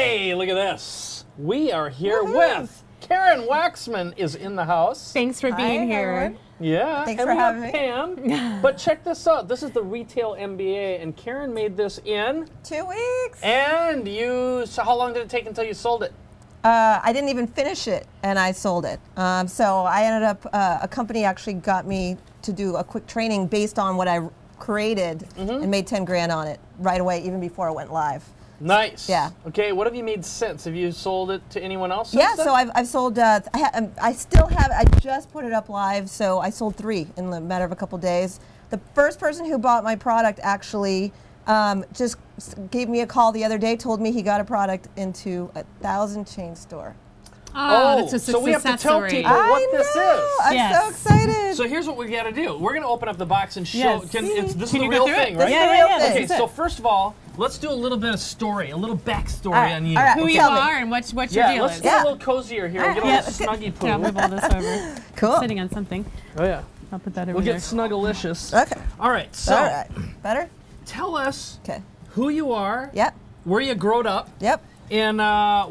Hey, look at this. We are here with Karen Waxman is in the house. Thanks for being here. Everyone. Yeah. Thanks and for we having have me. Pam. But check this out. This is the Retail MBA, and Karen made this in 2 weeks. And so how long did it take until you sold it? I didn't even finish it, and I sold it. So I ended up, a company actually got me to do a quick training based on what I created and made 10 grand on it right away, even before it went live. Nice. Yeah. Okay, what have you made since? Have you sold it to anyone else? Yeah, so I've sold, I still have, I just put it up live, so I sold 3 in the matter of a couple days. The first person who bought my product actually just gave me a call the other day, told me he got a product into 1,000 chain store. Oh, that's a so we have to tell story. people what this is. I'm so excited. So here's what we got to do. We're going to open up the box and show. Yes. This is Can the you real go through thing, it? right? Yeah. Okay, so first of all, let's do a little bit of story, a little backstory on you. all right. Who you Tell me. are and what your deal Let's is. get a little cozier here. Get a little snuggy poo. Yeah, I'll move all this over. Cool. Sitting on something. Oh yeah. I'll put that over We'll there. get snuggalicious. Okay. All right. So All right. Better? tell us Okay. who you are, Yep. where you growed up, Yep. and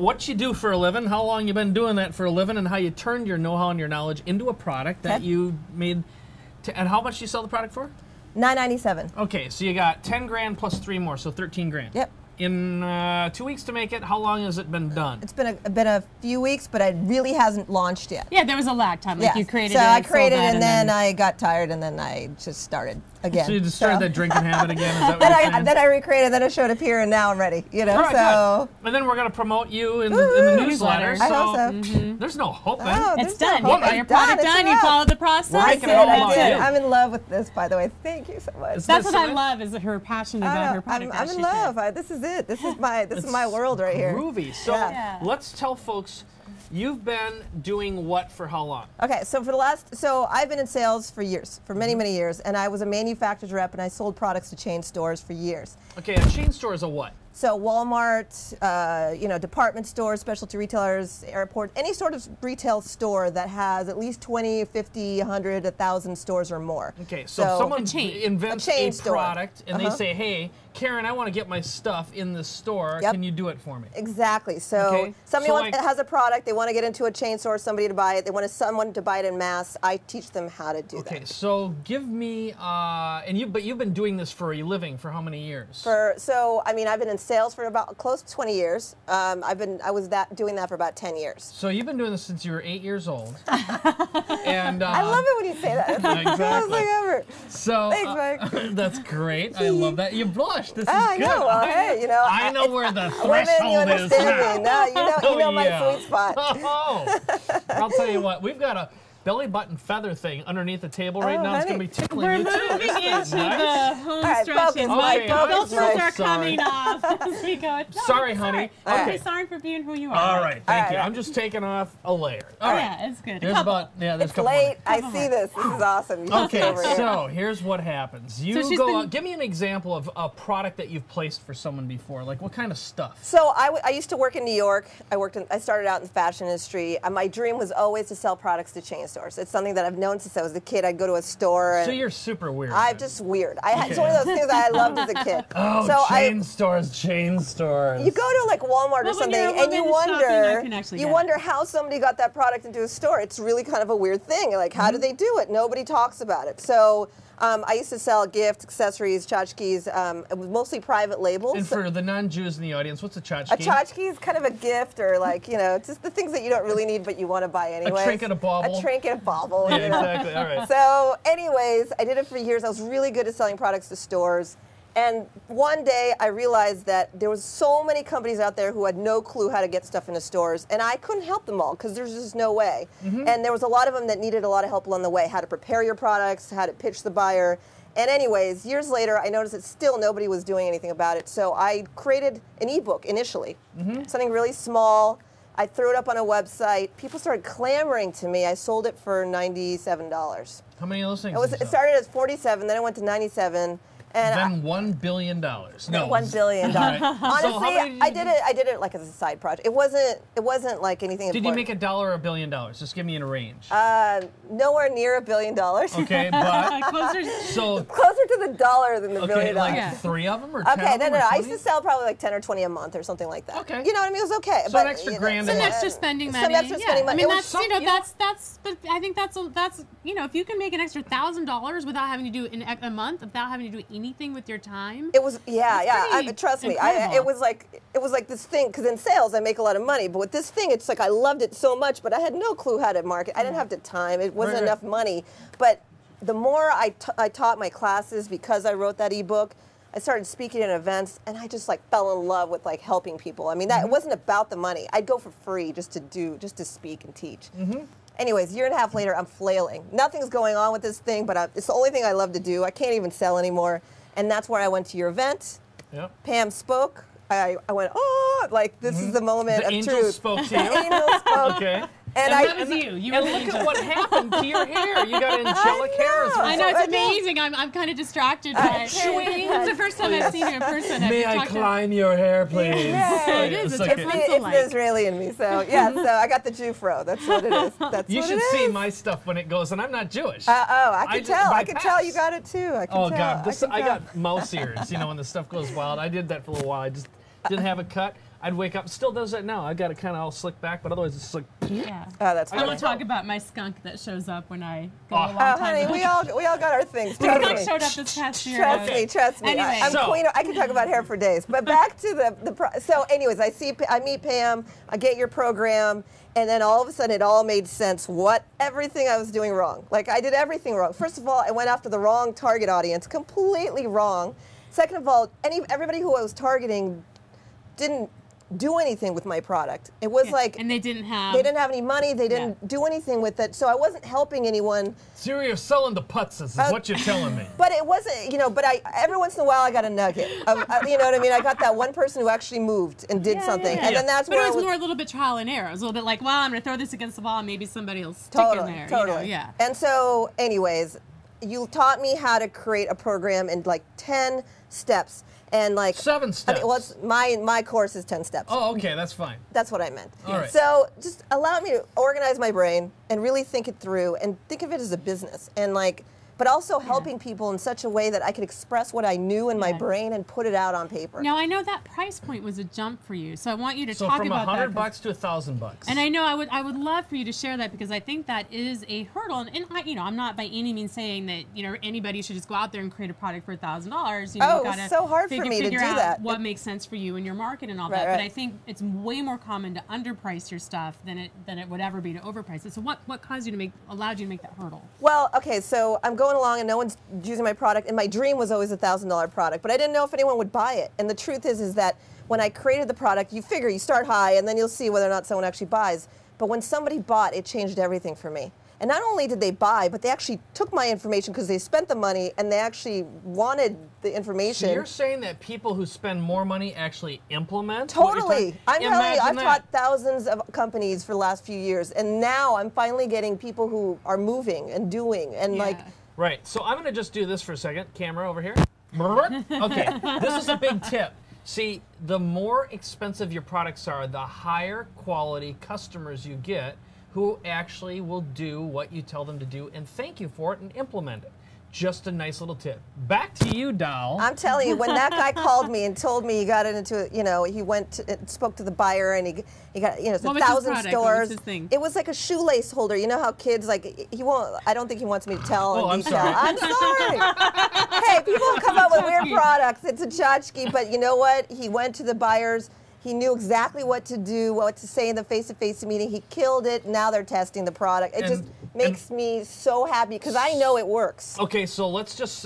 what you do for a living, how long you've been doing that for a living, and how you turned your know-how and your knowledge into a product that Okay. you made. And how much do you sell the product for? $9.97. Okay, so you got 10 grand plus 3 more, so 13 grand. Yep. In 2 weeks to make it, how long has it been done? It's been a few weeks, but it really hasn't launched yet. Yeah, there was a lag time. Like you created so it. I created sold that, and then I got tired, and then I just started again. So you just started that drinking habit again? Is that what then you're saying? then I recreated, then I showed up here, and now I'm ready. You know, All right, so. good. And then we're going to promote you in the newsletter. I hope so. There's no hope then. Oh, It's there's done. no You hope. got your It's done. product It's done. a You wrap. followed the process. We're I making did. it all I about did. you. I'm in love with this, by the way. Thank you so much. That's what I love, is her passion about her product. I'm in love. This is it. This is my world right here. Groovy. So Yeah. let's tell folks, you've been doing what for how long? Okay, so I've been in sales for years, for many, many years, and I was a manufacturer's rep, and I sold products to chain stores for years. Okay, a chain store is a what? So Walmart, department stores, specialty retailers, airport, any sort of retail store that has at least 20, 50, 100, 1,000 stores or more. Okay, so if someone A chain. invents A chain a store. product and they say, hey, Karen, I want to get my stuff in this store. Yep. Can you do it for me? Exactly. So Okay, somebody so has a product, they want to get into a chain store, somebody to buy it, they want someone to buy it in mass. I teach them how to do that. Okay, so give me, but you've been doing this for a living for how many years? I've been in sales for about close to 20 years. I was doing that for about 10 years. So you've been doing this since you were 8 years old. And I love it when you say that. It's the coolest thing ever. So Thanks, Mike. that's great. I love that. You blushed. This is I good. know. Well, hey, I know where the women, you threshold is understand now. me. No, you know my sweet spot. Oh, I'll tell you what. We've got a belly button feather thing underneath the table right now. It's going to be tickling We're you too. moving Isn't that into nice? the home right, stretches. focus, My Okay, I'm filters so are sorry. coming off as we go. No, Sorry, it's honey. all right. Okay. Don't be sorry for being who you are. All right, thank All you. right. I'm just taking off a layer. All right. Yeah, it's good. There's there's a It's couple late. more. I see this. This is awesome. You Okay, see over here. so here's what happens. You she's go been- out. Give me an example of a product that you've placed for someone before. Like what kind of stuff? So I used to work in New York. I started out in the fashion industry. My dream was always to sell products to chain stores. It's something that I've known since I was a kid. I'd go to a store. And So you're super weird. I'm then. just weird. It's one of those things that I loved as a kid. Oh, so chain stores. You go to like Walmart or Well, when something, you're a and you woman shopping, wonder, I can actually get it. how somebody got that product into a store. It's really kind of a weird thing. Like, how do they do it? Nobody talks about it. So I used to sell gifts, accessories, tchotchkes. It was mostly private labels. And for the non-Jews in the audience, what's a tchotchke? A tchotchke is kind of a gift, or like, just the things that you don't really need but you want to buy anyway. A trinket, a bauble. A trinket, a bauble. Yeah, you know? exactly. All right. So anyways, I did it for years. I was really good at selling products to stores. And one day I realized that there was so many companies out there who had no clue how to get stuff into stores, and I couldn't help them all because there's just no way. And there was a lot of them that needed a lot of help along the way, how to prepare your products, how to pitch the buyer. And anyways, years later, I noticed that still nobody was doing anything about it. So I created an ebook initially, something really small. I threw it up on a website. People started clamoring to me. I sold it for $97. How many of those things? It started as 47, then it went to 97. And then $1 billion. No, $1 billion. Right. Honestly, I did it like as a side project. It wasn't like anything. Did you make $1 or $1 billion? Just give me in a range. Nowhere near $1 billion. Okay, but Closer. so Closer to the dollar than the $1 billion. like 3 of them or 10 Okay, of them no. or I used 20? to sell probably like 10 or 20 a month or something like that. Okay. You know what I mean? It was okay. So an extra grand a Some month. extra spending money. Some extra spending money. I mean, It was that's, but I think that's, if you can make an extra $1,000 without having to do it in a month, without having to do anything with your time. It was, trust me. incredible. It was like this thing, because in sales I make a lot of money, but with this thing, it's like I loved it so much, but I had no clue how to market. I didn't have the time. It wasn't Right. enough money. But the more I taught my classes, because I wrote that ebook, I started speaking at events, and I just like fell in love with like helping people. I mean, that it wasn't about the money. I'd go for free just to speak and teach. Anyways, a year and a half later, I'm flailing. Nothing's going on with this thing, but it's the only thing I love to do. I can't even sell anymore. And that's where I went to your event. Yep. Pam spoke. I went, oh, like this is the moment The of angel truth. spoke to The you. angel spoke. Okay. And that was you. You and were the look angel. at what happened to your hair. You got angelic hair as well. I know, it's amazing. I'm kind of distracted by it. Swing. It's the first time I've seen you in person. May I climb your hair, please? It is. It's like like a- fun. It's the Israeli in me, so yeah. So I got the Jew fro. That's what it is. That's You what should it see is. my stuff when it goes, and I'm not Jewish. I can tell. by I can tell pass. you got it too. I can Oh tell. God, this, can I tell. got mouse ears. You know, when the stuff goes wild. I did that for a little while. I just didn't have a cut. I'd wake up. Still does that now. I got it kind of all slicked back, but otherwise it's like. Yeah. Oh, that's I funny. want to talk about my skunk that shows up when I go Oh. a long Oh, time. honey, we all got our things. The Trust skunk me. showed up this past year. Trust me. Anyway. I'm So- queen. I can talk about hair for days. But back to so anyways, I meet Pam. I get your program, and then all of a sudden it all made sense. Everything I was doing wrong. Like I did everything wrong. First of all, I went after the wrong target audience, completely wrong. Second of all, everybody who I was targeting didn't do anything with my product. It was like And they didn't have any money. They didn't do anything with it. So I wasn't helping anyone. So you're selling the putzes, is what you're telling me. But it wasn't, but every once in a while I got a nugget. You know what I mean? I got that one person who actually moved and did something. And then that's But where it was more a little bit trial and error. It was a little bit like, well, I'm going to throw this against the wall and maybe somebody will stick in there. Totally. You know? Yeah. And so, anyways, you taught me how to create a program in like 10 steps. And like 7 steps. My course is 10 steps. Oh, okay, that's fine. That's what I meant. All right. So just allow me to organize my brain and really think it through and think of it as a business and but also helping people in such a way that I could express what I knew in my brain and put it out on paper. Now I know that price point was a jump for you, so I want you to So talk from about that. $100 to $1,000. And I know I would love for you to share that because I think that is a hurdle. And I'm not by any means saying that anybody should just go out there and create a product for $1,000. You Oh, it's so hard for me to figure do out that. what makes sense for you and your market and all Right, that. right. But I think it's way more common to underprice your stuff than it would ever be to overprice it. So what caused you to allowed you to make that hurdle? Well, okay, so I'm going along and no one's using my product, and my dream was always a $1,000 product, but I didn't know if anyone would buy it. And the truth is that when I created the product, you figure you start high and then you'll see whether or not someone actually buys. But when somebody bought, it changed everything for me. And not only did they buy, but they actually took my information because they spent the money and they actually wanted the information. So you're saying that people who spend more money actually implement? what you're Totally. talking- I'm telling you, Imagine I've that. taught thousands of companies for the last few years, and now I'm finally getting people who are moving and doing and Yeah. Right, so I'm going to just do this for a second. Camera over here. Okay, this is a big tip. See, the more expensive your products are, the higher quality customers you get who actually will do what you tell them to do and thank you for it and implement it. Just a nice little tip. Back to you, Doll. I'm telling you, when that guy called me and told me he got it into, he went and spoke to the buyer and he got, it's What was his 1,000 product? stores. What was his thing? It was like a shoelace holder. You know how kids I don't think he wants me to tell Oh, in I'm detail. sorry. I'm sorry. Hey, people come up with weird products. It's a tchotchke, but you know what? He went to the buyers. He knew exactly what to do, what to say in the face-to-face meeting. He killed it. Now they're testing the product. It just makes me so happy because I know it works. Okay, so let's just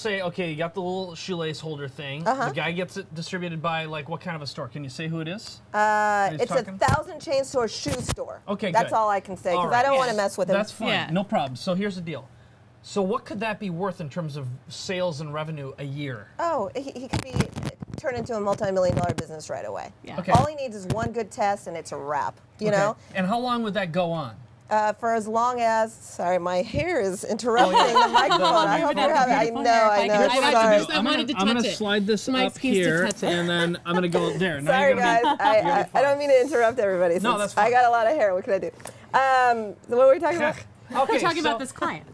say, okay, you got the little shoelace holder thing. The guy gets it distributed by what kind of a store? Can you say who it is? It's talking? a 1,000 chain store shoe store. Okay, That's good. all I can say All because right. I don't want to mess with him. That's fine. Yeah. No problem. So here's the deal. So what could that be worth in terms of sales and revenue a year? Oh, he could be turned into a multi-million-dollar business right away. Yeah. Okay. All he needs is one good test and it's a wrap. You know? And how long would that go on? for as long as, sorry, my hair is interrupting the microphone. I hope you're having, I know, sorry. I'm gonna slide this up here, and then I'm gonna go there. Now Sorry, guys. I don't mean to interrupt everybody. No, that's fine. I got a lot of hair. What can I do? So what were we talking about? We're talking about this client.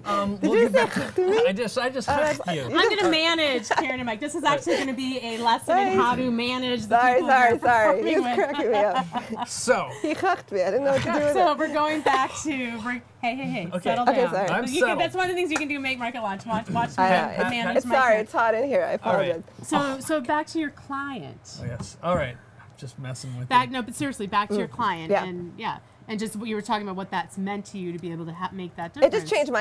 Did you say to me? I just huffed you. I'm going to manage Karen and Mike. This is actually going to be a lesson in how to manage the Sorry. people He was cracking me up. So. He huffed me. I didn't know what to do with it. So we're going back to, hey, Okay. settle down. Okay, sorry. I'm settled. That's one of the things you can do, make market launch. Watch me manage It's my sorry, client. it's hot in here. I apologize. So back to your client. Oh, yes. All right. Just messing with you. No, but seriously, back to your client. Yeah. And just what you were talking about, what that's meant to you to be able to make that difference. It just changed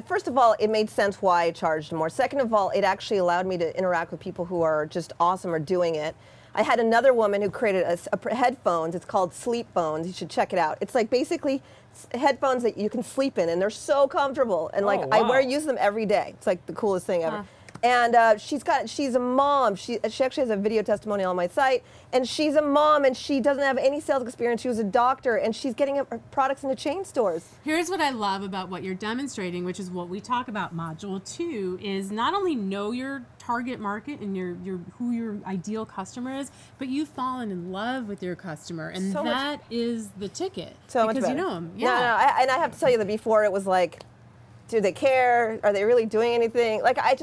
first of all, it made sense why I charged more. Second of all, it actually allowed me to interact with people who are just awesome or doing it. I had another woman who created a headphones. It's called Sleep Phones. You should check it out. It's like basically headphones that you can sleep in, and they're so comfortable. And I use them every day. It's like the coolest thing ever. And she's a mom. She actually has a video testimonial on my site. And she's a mom, and she doesn't have any sales experience. She was a doctor, and she's getting her products into chain stores. Here's what I love about what you're demonstrating, which is what we talk about. Module 2 is not only know your target market and who your ideal customer is, but you've fallen in love with your customer, and so that is the ticket. So much because better. You know them. No, and I have to tell you that before it was like, do they care? Are they really doing anything? Like, I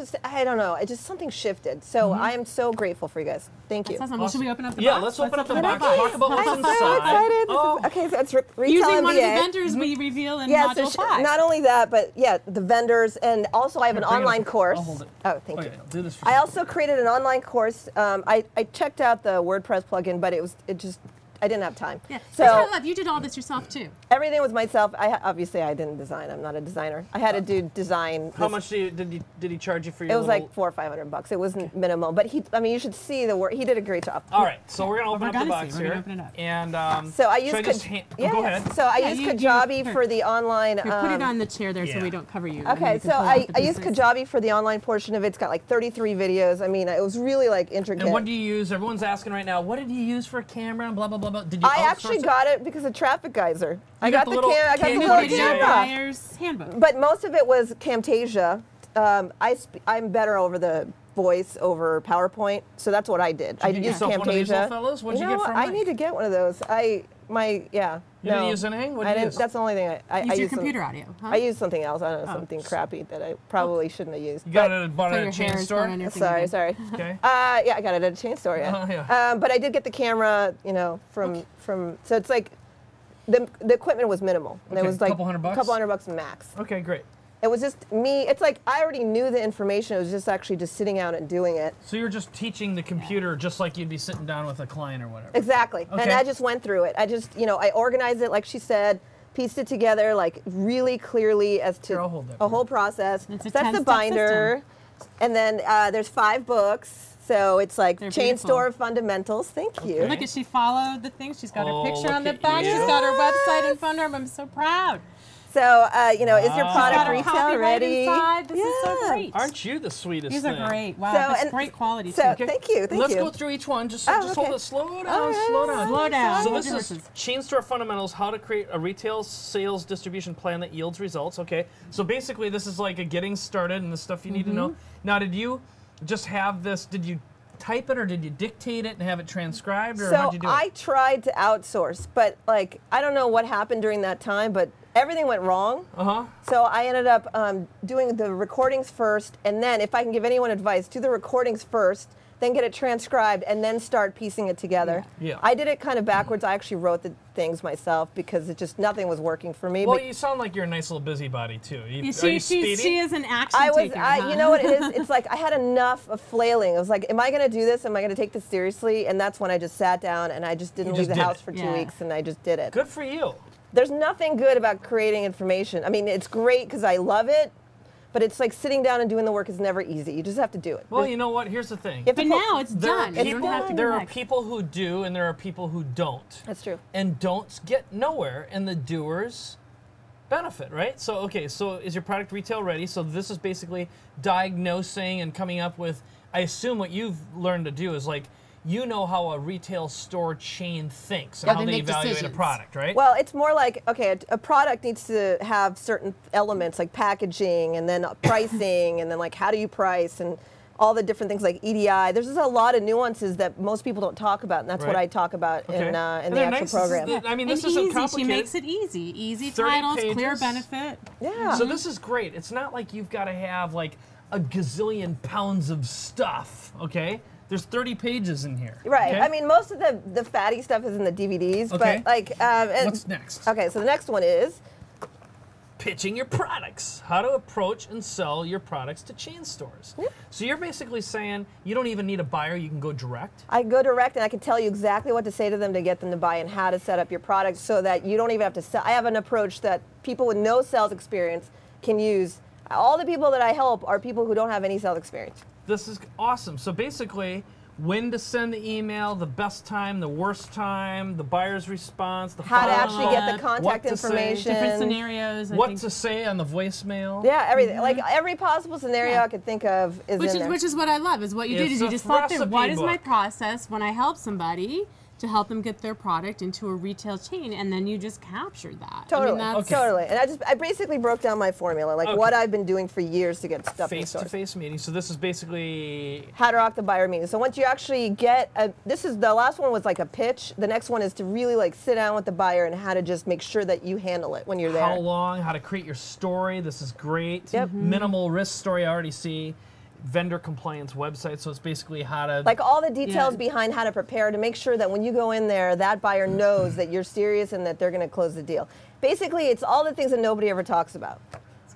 don't know. Something shifted. So I am so grateful for you guys. Thank you. That's awesome. Well, should we open up the box? Yeah, let's open up the box. Talk about what's inside. I'm so excited. Okay, so it's retail Using MBA. one of the vendors we reveal in Module 5. Not only that, but the vendors, and also I have an online course. I'll hold it. Oh, thank you. I'll do this for I also created an online course. I checked out the WordPress plugin, but I didn't have time. Yeah. So That's what I love. You did all this yourself too. everything was myself. Obviously I didn't design. I'm not a designer. I had to do design. How much did he charge you for your? It was like $400 or $500. It wasn't minimal, but you should see the work. He did a great job. All right, so we're gonna open up the box We're here. gonna open it up. And So I used go ahead. So I used Kajabi for the online. Put it on the chair there so we don't cover you. Okay, so I used Kajabi for the online portion of it. It's got like 33 videos. I mean, it was really like intricate. And what do you use? Everyone's asking right now. What did you use for a camera and blah blah blah blah? Did you? I actually got it because of Traffic Geyser. I got got the the little I got the Camtasia. little Video camera. buyer's handbook. But most of it was Camtasia. I'm better over the voice over PowerPoint, so that's what I did. I you used yourself one of these little Camtasia. fellas? What'd you know get from I it? need to get one of those. You didn't use anything? What I did you didn't. use? That's the only thing I Use your used. computer audio, huh? I used something else. I don't know, something crappy that I probably shouldn't have used. You got it bought So it at your a chain hair is store? going on your Sorry. Okay. Yeah, I got it at a chain store. Yeah. Yeah. But I did get the camera, from. So it's like, the equipment was minimal. And it Okay, was like couple $100? couple $100 max. Okay, great. It was just me. It's like I already knew the information. It was just actually just sitting out and doing it. So you're just teaching the computer just like you'd be sitting down with a client or whatever. Exactly. Okay. And I just went through it. I just, I organized it like she said, pieced it together like really clearly as to Here, I'll hold that a for whole you. process. It's a That's the 10-step binder. And then there's 5 books. So it's like They're Chain beautiful. Store Fundamentals. Thank you. Okay. Look at she followed the thing. She's got Oh, her picture on look the at back. you. She's got her website and phone number. I'm so proud. So, is your Wow. product Got her retail copy right ready? inside. This is so Yeah. great. Aren't you the sweetest These thing? are great. Wow, So, that's and- great quality So, too. thank you. Let's go through each one. Just hold okay. it. Slow down. All right. Slow down. Slow down. So What this is differences? Chain Store Fundamentals, how to create a retail sales distribution plan that yields results. Okay, so basically this is like a getting started and the stuff you need to know. Now, did you just have this, did you type it or did you dictate it and have it transcribed, or So how'd you do it? I tried to outsource, but like I don't know what happened during that time, but everything went wrong. Uh-huh. So I ended up doing the recordings first, and then if I can give anyone advice, do the recordings first, then get it transcribed, and then start piecing it together. Yeah. I did it kind of backwards. I actually wrote the things myself because it just nothing was working for me. Well, but you sound like you're a nice little busybody too. Are you She speedy? is an action I was, taker. huh? you know what it is? It's like I had enough of flailing. I was like, am I going to do this? Am I going to take this seriously? And that's when I just sat down and I just didn't You leave just the did house it. for 2 Yeah. weeks, and I just did it. Good for you. There's nothing good about creating information. I mean, it's great because I love it, but it's like sitting down and doing the work is never easy. You just have to do it. Well, you know what? Here's the thing. You have to But put- now it's There are done. You don't have to people, go there are back. people who do and there are people who don't. That's true. And don'ts get nowhere, and the doers benefit, right? So, okay, so is your product retail ready? So this is basically diagnosing and coming up with, I assume what you've learned to do is like, you know how a retail store chain thinks and Yeah, how they they make evaluate decisions. a product, right? Well, it's more like, okay, a product needs to have certain elements like packaging and then pricing and then like how do you price and all the different things like EDI. There's just a lot of nuances that most people don't talk about, and that's what Right. I talk about Okay. in And the they're actual nice. program. I mean, And this isn't easy. complicated. She makes it easy. Easy 30 titles, clear pages. benefit. Yeah. So this is great. It's not like you've got to have like a gazillion pounds of stuff, okay? There's 30 pages in here. Right. okay? I mean, most of the fatty stuff is in the DVDs, Okay. but like. And, What's next? Okay, so the next one is. Pitching your products. How to approach and sell your products to chain stores. So you're basically saying you don't even need a buyer, you can go direct. I go direct and I can tell you exactly what to say to them to get them to buy and how to set up your product so that you don't even have to sell. I have an approach that people with no sales experience can use. All the people that I help are people who don't have any sales experience. This is awesome. So basically, when to send the email, the best time, the worst time, the buyer's response, the How to follow-up, actually get the contact what to say, information. Different scenarios. I what think. to say on the voicemail. Yeah, everything. Like every possible scenario Yeah. I could think of is in there. Which is what I love, is what you did It's is you a just thought through recipe what is my book. process when I help somebody to help them get their product into a retail chain, and then you just capture that. Totally, I mean, that's, totally. And I basically broke down my formula, like what I've been doing for years to get stuff in stores. Face-to-face meeting. So this is basically How to rock the buyer meeting. So once you actually get this is the last one was like a pitch. The next one is to really like sit down with the buyer and how to just make sure that you handle it when you're there. how long, how to create your story. This is great. Yep. Minimal risk story, I already see. Vendor compliance website. So it's basically how to Like all the details Yeah. behind how to prepare to make sure that when you go in there, that buyer knows that you're serious and that they're going to close the deal. Basically, it's all the things that nobody ever talks about.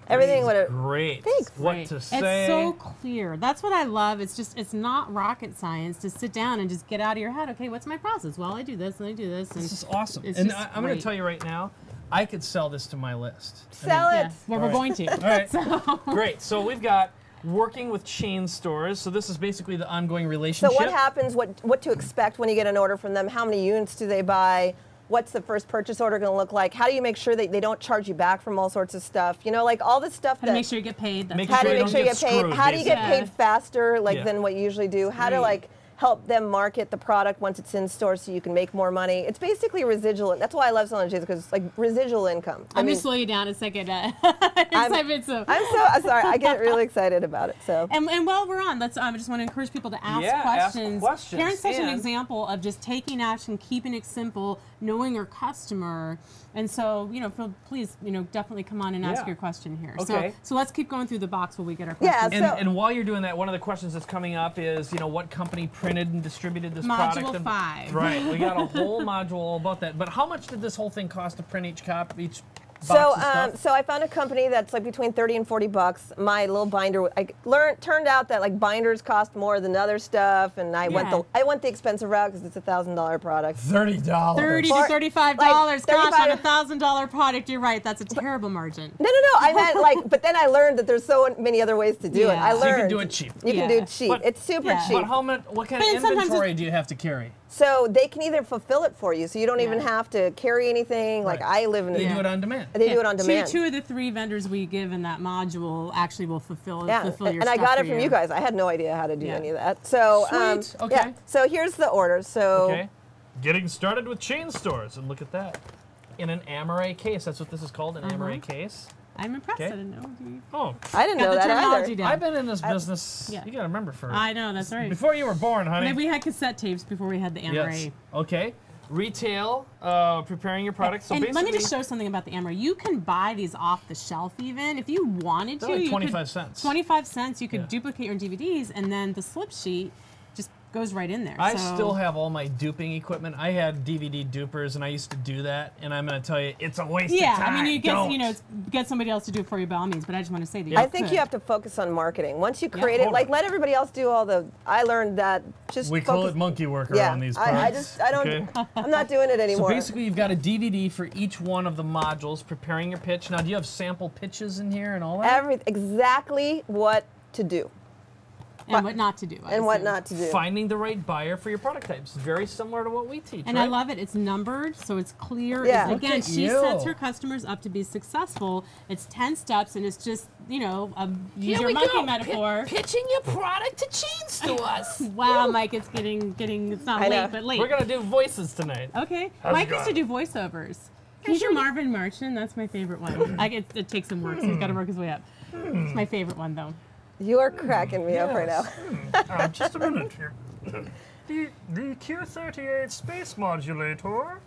Everything what it, great. Thanks. What Right. to say. It's so clear. That's what I love. It's not rocket science to sit down and just get out of your head. Okay, what's my process? Well, I do this and I do this. And This is awesome. It's And just I'm going to great. tell you right now, I could sell this to my list. sell it. yeah, well, we're All going right. to. All right. Great. So we've got working with chain stores. So this is basically the ongoing So relationship. what happens? What to expect when you get an order from them? How many units do they buy? What's the first purchase order going to look like? How do you make sure that they don't charge you back from all sorts of stuff? You know, like all the stuff How that. to make sure you get paid. That's Make How do you sure make sure you get paid? screwed, How do you get basically. paid faster, like Yeah. than what you usually do? How to Great. like help them market the product once it's in store so you can make more money? It's basically residual. That's why I love selling chains because it's like residual income. I'm gonna slow you down a second. I'm I'm sorry. I get really excited about it. So. And while we're on, let's. I just want to encourage people to ask Yeah, ask questions. questions, Karen's such an and- example of just taking action, keeping it simple, knowing your customer, and so please, definitely come on and ask Yeah. your question here. Okay. So let's keep going through the box while we get our Yeah, questions. And while you're doing that, one of the questions that's coming up is, what company printed and distributed this Module product? And- 5. Right. We got a whole module all about that. But how much did this whole thing cost to print each copy, each box So, of stuff? so I found a company that's like between $30 and $40. My little binder, turned out that like binders cost more than other stuff, and I went Yeah. the expensive route because it's a $1,000 product. $30. $30 Or, to $35. like, Gosh, on a 35 $1,000 product, you're right. That's a terrible margin. No. I meant but then I learned that there's so many other ways to do it. Yeah. I So learned you can do it cheap. You can Yeah. do cheap. But- It's super Yeah. cheap. But what kind But of sometimes inventory do you have to carry? So they can either fulfill it for you, so you don't even Yeah. have to carry anything. Like Right. I live in They a do it on demand. They do it on demand. Two of the 3 vendors we give in that module actually will fulfill your and stuff I got it for from you guys. I had no idea how to do Yeah. any of that. So Sweet. Okay. yeah. So here's the order. So Okay. Getting started with chain stores. And look at that. In an Amaray case. That's what this is called, an Amaray case. I'm impressed. Okay. I didn't know. Oh, I didn't Got know the that terminology either. down. I've been in this business. Yeah. You got to remember for I know, that's right. before you were born, honey. Maybe we had cassette tapes before we had the Amaray. Yes. Okay. Retail, preparing your product. So And basically, let me just show something about the Amaray. You can buy these off the shelf even. If you wanted to. They're like you 25 could, cents. 25 cents. You could Yeah. duplicate your DVDs, and then the slip sheet just goes right in there. I So- still have all my duping equipment. I had DVD dupers, and I used to do that. And I'm going to tell you, it's a waste Yeah, of time. I mean, you get Don't. get somebody else to do it for you by all means. But I just want to say that I think you have to focus on marketing. Once you create it, totally. like let everybody else do all the. I learned that just We call focus. it monkey work Yeah, around these parts. I don't. Okay? I'm not doing it So anymore. basically, you've got a DVD for each one of the modules, preparing your pitch. Now, do you have sample pitches in here and all that? exactly what to do. And what not to do. And what not to do. Finding the right buyer for your product types. Very similar to what we teach, And right? I love it. It's numbered, so it's clear. Yeah. It's, again, Look at she you. sets her customers up to be successful. It's 10 steps, and it's just, you know, use Here your we monkey go. metaphor. Pitching your product to chains to us. Wow, Mike, it's getting, it's not I know. late, but late. We're going to do voices tonight. Okay. How's Mike it used to going? do voiceovers. Can you do Marvin Martian? That's my favorite one. It takes some work, so he's got to work his way up. It's my favorite one, though. You are cracking me up right now. Just a minute here. The Q38 space modulator.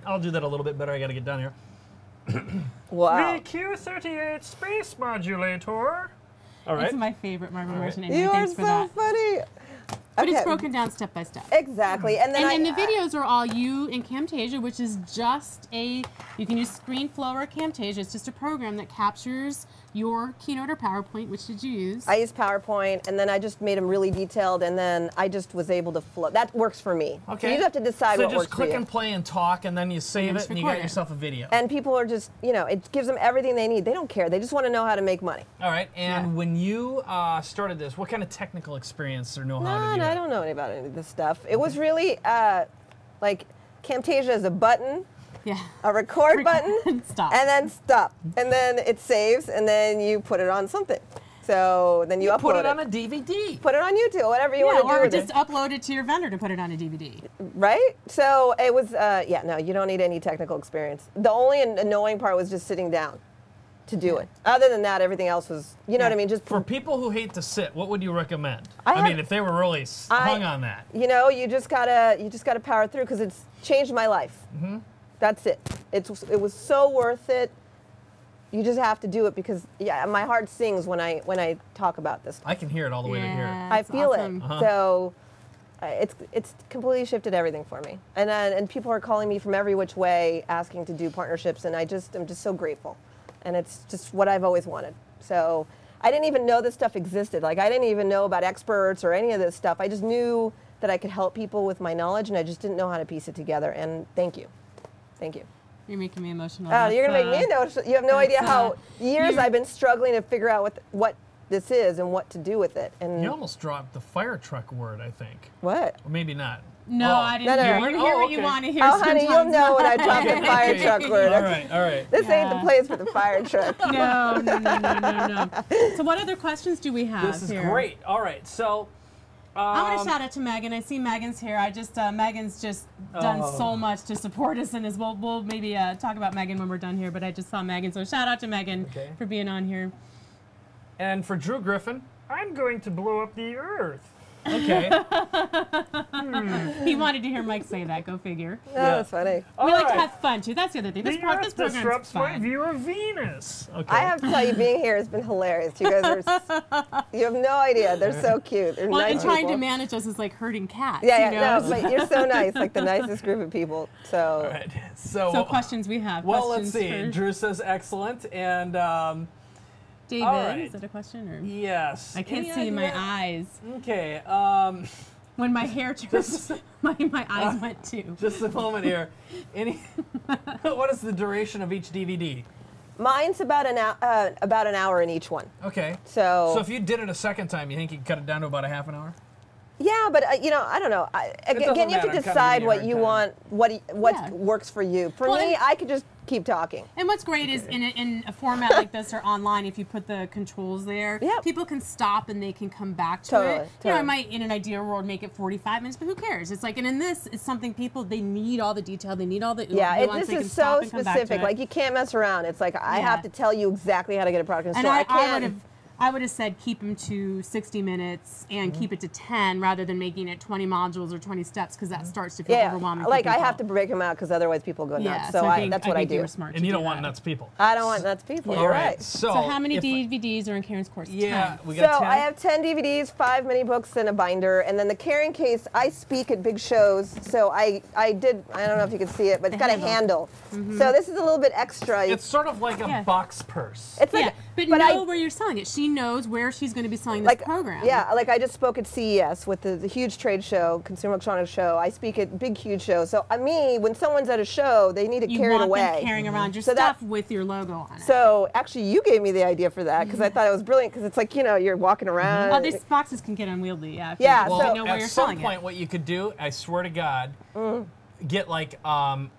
I'll do that a little bit better. I got to get down here. Wow. The Q38 space modulator. All right. It's my favorite Marvin Martian. Anyway, You are thanks so for that. funny. But it's Okay. broken down step by step. Exactly. And then And the videos are all you in Camtasia, which is just you can use ScreenFlow or Camtasia. It's just a program that captures your Keynote or PowerPoint. Which did you use? I used PowerPoint, and then I just made them really detailed, and then I just was able to flow. That works for me. Okay. So you have to decide so what just works for click you. and play and talk, and then you save And it, just and you record got it. yourself a video. And people are just, you know, it gives them everything they need. They don't care. They just want to know how to make money. All right. And Yeah. when you started this, what kind of technical experience or know-how did you I have? don't know about any of this stuff. It was really like Camtasia is a button, Yeah. a record button, Stop. and then stop. And then it saves, and then you put it on something. So then you upload Put it on a DVD. Put it on YouTube, whatever you Yeah, want to do or with just it. upload it to your vendor to put it on a DVD. Right? So it was, yeah, no, you don't need any technical experience. The only annoying part was just sitting down to do it. Other than that, everything else was, you know what I mean? Just For people who hate to sit, what would you recommend? I mean, have- if they were really hung on that. You know, you just gotta power through because it's changed my life. That's it. It was so worth it. You just have to do it because yeah, my heart sings when I talk about this. I can hear it all the way to here. I it's feel awesome. it. So it's completely shifted everything for me. And people are calling me from every which way, asking to do partnerships, and I'm just so grateful. And it's just what I've always wanted. So I didn't even know this stuff existed. Like I didn't even know about experts or any of this stuff. I just knew that I could help people with my knowledge, and I just didn't know how to piece it together. And thank you. Thank you. You're making me emotional. Oh, you're gonna make me know. You have no idea how years you're- I've been struggling to figure out what this is and what to do with it. And You almost dropped the fire truck word, I think. what? Or maybe not. No, Oh. I didn't No, no, hear. no. You hear Oh, what you okay. want to hear. Oh, honey, you'll sometimes. know when I drop the fire Okay. truck word. All right, all right. This ain't the Yeah. place for the fire truck. No. So what other questions do we have This is here? great. All right, so. I want to shout out to Megan. I see Megan's here. Megan's just done so much to support us, and we'll maybe talk about Megan when we're done here. But I just saw Megan, so shout out to Megan Okay. for being on here. And for Drew Griffin. I'm going to blow up the Earth. Okay. He wanted to hear Mike say that. Go figure. Oh, that's funny. We like to have fun too. That's the other thing. This The program's Earth disrupts my fun. view of Venus. Okay. I have to tell you, being here has been hilarious. You guys are, you have no idea. They're so cute. They're Well, nice and trying people. to manage us is like herding cats. Yeah, you yeah, know? no, but you're so nice, like the nicest group of people. So, All right. So, So questions we have. well, let's Questions see. for Drew says excellent, and David, all right. is that a question or? yes. I can't Any see my idea? eyes. Okay. When my hair turns, my eyes went too. Just a moment here. What is the duration of each DVD? mine's about an hour in each one. Okay. So, So if you did it a second time, you think you could cut it down to about a half an hour? yeah, but you know, I don't know. doesn't Again, you have matter. to I'm kinda decide giving you a what hard you time. want, what Yeah. works for you. For Well, me, and- I could just keep talking. And what's great is in a format like this or online, if you put the controls there, Yep. people can stop and they can come back to Totally, it. You know, totally. I might, in an ideal world, make it 45 minutes, but who cares? It's like, and in this, it's something people, they need all the detail, they need all the Yeah, nuance, this they can is stop so and come back to specific. it. Like you can't mess around. It's like I Yeah. have to tell you exactly how to get a product in the And store. I would have said keep them to 60 minutes and Mm-hmm. keep it to 10 rather than making it 20 modules or 20 steps because that starts to feel Yeah, overwhelming. for like I people. have to break them out because otherwise people go nuts. Yeah, so I think, that's what I think you do. were smart And to you do don't want that. nuts people. I don't want nuts people. Yeah. You're All right. So, So how many if- DVDs are in Karen's course? Yeah, 10. we So got 10. I have 10 DVDs, 5 mini books, and a binder. And then the carrying case, I speak at big shows. So I don't know if you can see it, but it's got a handle. So this is a little bit extra. It's sort of like a Yeah. box purse. It's like, Yeah, But But know where you're selling it. She knows where she's going to be selling this program. Yeah, like I just spoke at CES with the huge trade show, Consumer Electronics Show. I speak at big, huge shows. So when someone's at a show, they need to You carry it want away. them carrying around your So stuff with your logo on it. So actually, you gave me the idea for that because I thought it was brilliant because it's like, you're walking around. Oh, these boxes can get unwieldy, yeah. If Yeah, you so- don't know where at you're some selling point, it. what you could do, I swear to God, get like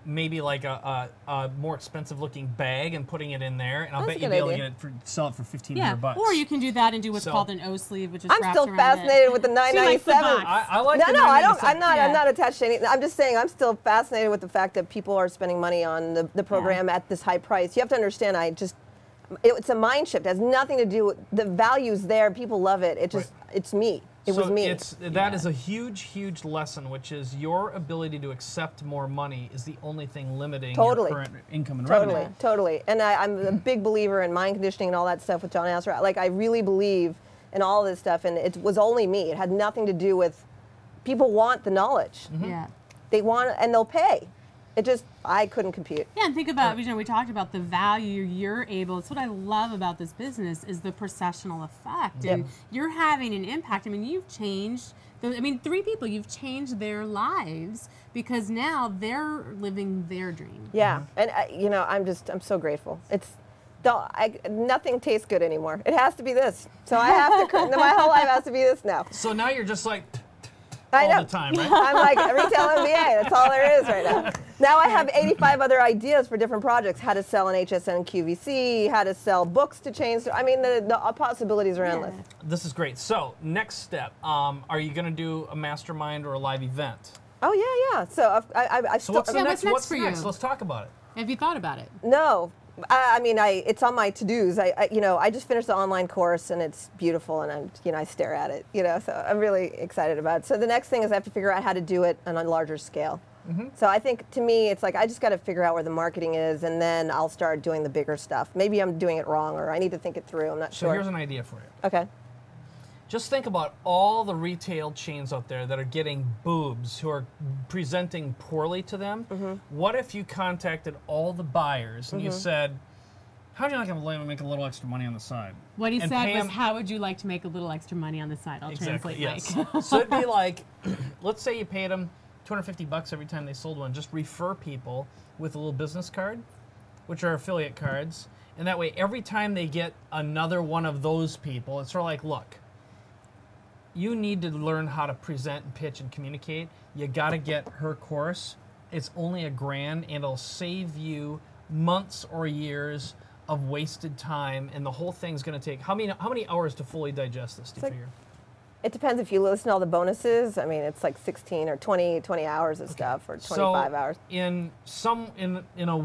maybe like a more expensive looking bag and putting it in there, and I'll That's bet a you'd good be able to idea. get it sell it for $1,500 Yeah, bucks. or you can do that and do what's So- called an O sleeve, which is I'm wrapped still around fascinated it. with the She likes the 997. box. I like No, the no, I don't. 997. I'm not attached to anything. I'm just saying I'm still fascinated with the fact that people are spending money on the program at this high price. You have to understand. It's a mind shift. It has nothing to do with the values there. People love it. It's me. It was me. That is a huge, huge lesson, which is your ability to accept more money is the only thing limiting Totally. your current income and Totally, revenue. totally. And I'm a big believer in mind conditioning and all that stuff with John Asser. Like, I really believe in all of this stuff, and it was only me. It had nothing to do with, people want the knowledge. Yeah. They want it, and they'll pay. I couldn't compute. Yeah, and think about, we talked about the value you're able, it's what I love about this business is the processional effect. And you're having an impact. I mean, you've changed, 3 people, you've changed their lives because now they're living their dream. Yeah, and I'm so grateful. Nothing tastes good anymore. It has to be this. So I have to, my whole life has to be this now. So now you're just like I all know. the time, right? I'm like retail MBA. That's all there is right now. Now I have 85 other ideas for different projects. How to sell an HSN QVC, how to sell books to chains. I mean, the possibilities are endless. This is great. So next step, are you going to do a mastermind or a live event? Oh, yeah. So So what's Yeah, next? what's next for you? Let's talk about it. Have you thought about it? No. It's on my to-dos. I just finished the online course and it's beautiful and I stare at it, so I'm really excited about it. So the next thing is I have to figure out how to do it on a larger scale. So I think to me, it's like, I just got to figure out where the marketing is and then I'll start doing the bigger stuff. Maybe I'm doing it wrong or I need to think it through. I'm not So sure. here's an idea for you. Okay. Just think about all the retail chains out there that are getting boobs, who are presenting poorly to them. What if you contacted all the buyers and you said, how would you like to make a little extra money on the side? What he And said Pam- was, how would you like to make a little extra money on the side? I'll Exactly, translate, yes. Mike. So it'd be like, let's say you paid them $250 every time they sold one. Just refer people with a little business card, which are affiliate cards. And that way, every time they get another one of those people, it's sort of like, look, you need to learn how to present and pitch and communicate. You got to get her course. It's only $1,000 and it'll save you months or years of wasted time, and the whole thing's going to take how many hours to fully digest this? Do you figure? It depends if you listen to all the bonuses. I mean, it's like 16 or 20 hours of stuff or 25 hours. In a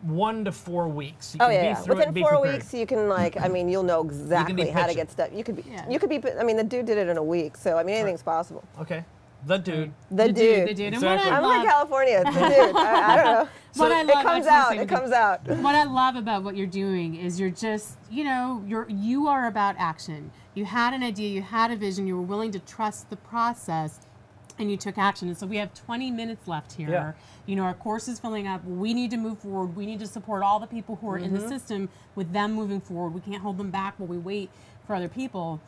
1 to 4 weeks, you Oh can yeah, be yeah. through it Within and be 4 prepared. weeks, you can you'll know exactly how to pitching. get stuff. You could be, Yeah. I mean, the dude did it in a week, so I mean, anything's possible. Okay, the dude. The dude. And Exactly. what I I'm love, from California. The dude. I don't know. what I It love, comes I out. was It comes out. What I love about what you're doing is you're just, you are about action. You had an idea, you had a vision, you were willing to trust the process, and you took action. And so we have 20 minutes left here. Yeah. Our course is filling up. We need to move forward. We need to support all the people who are in the system with them moving forward. We can't hold them back while we wait for other people.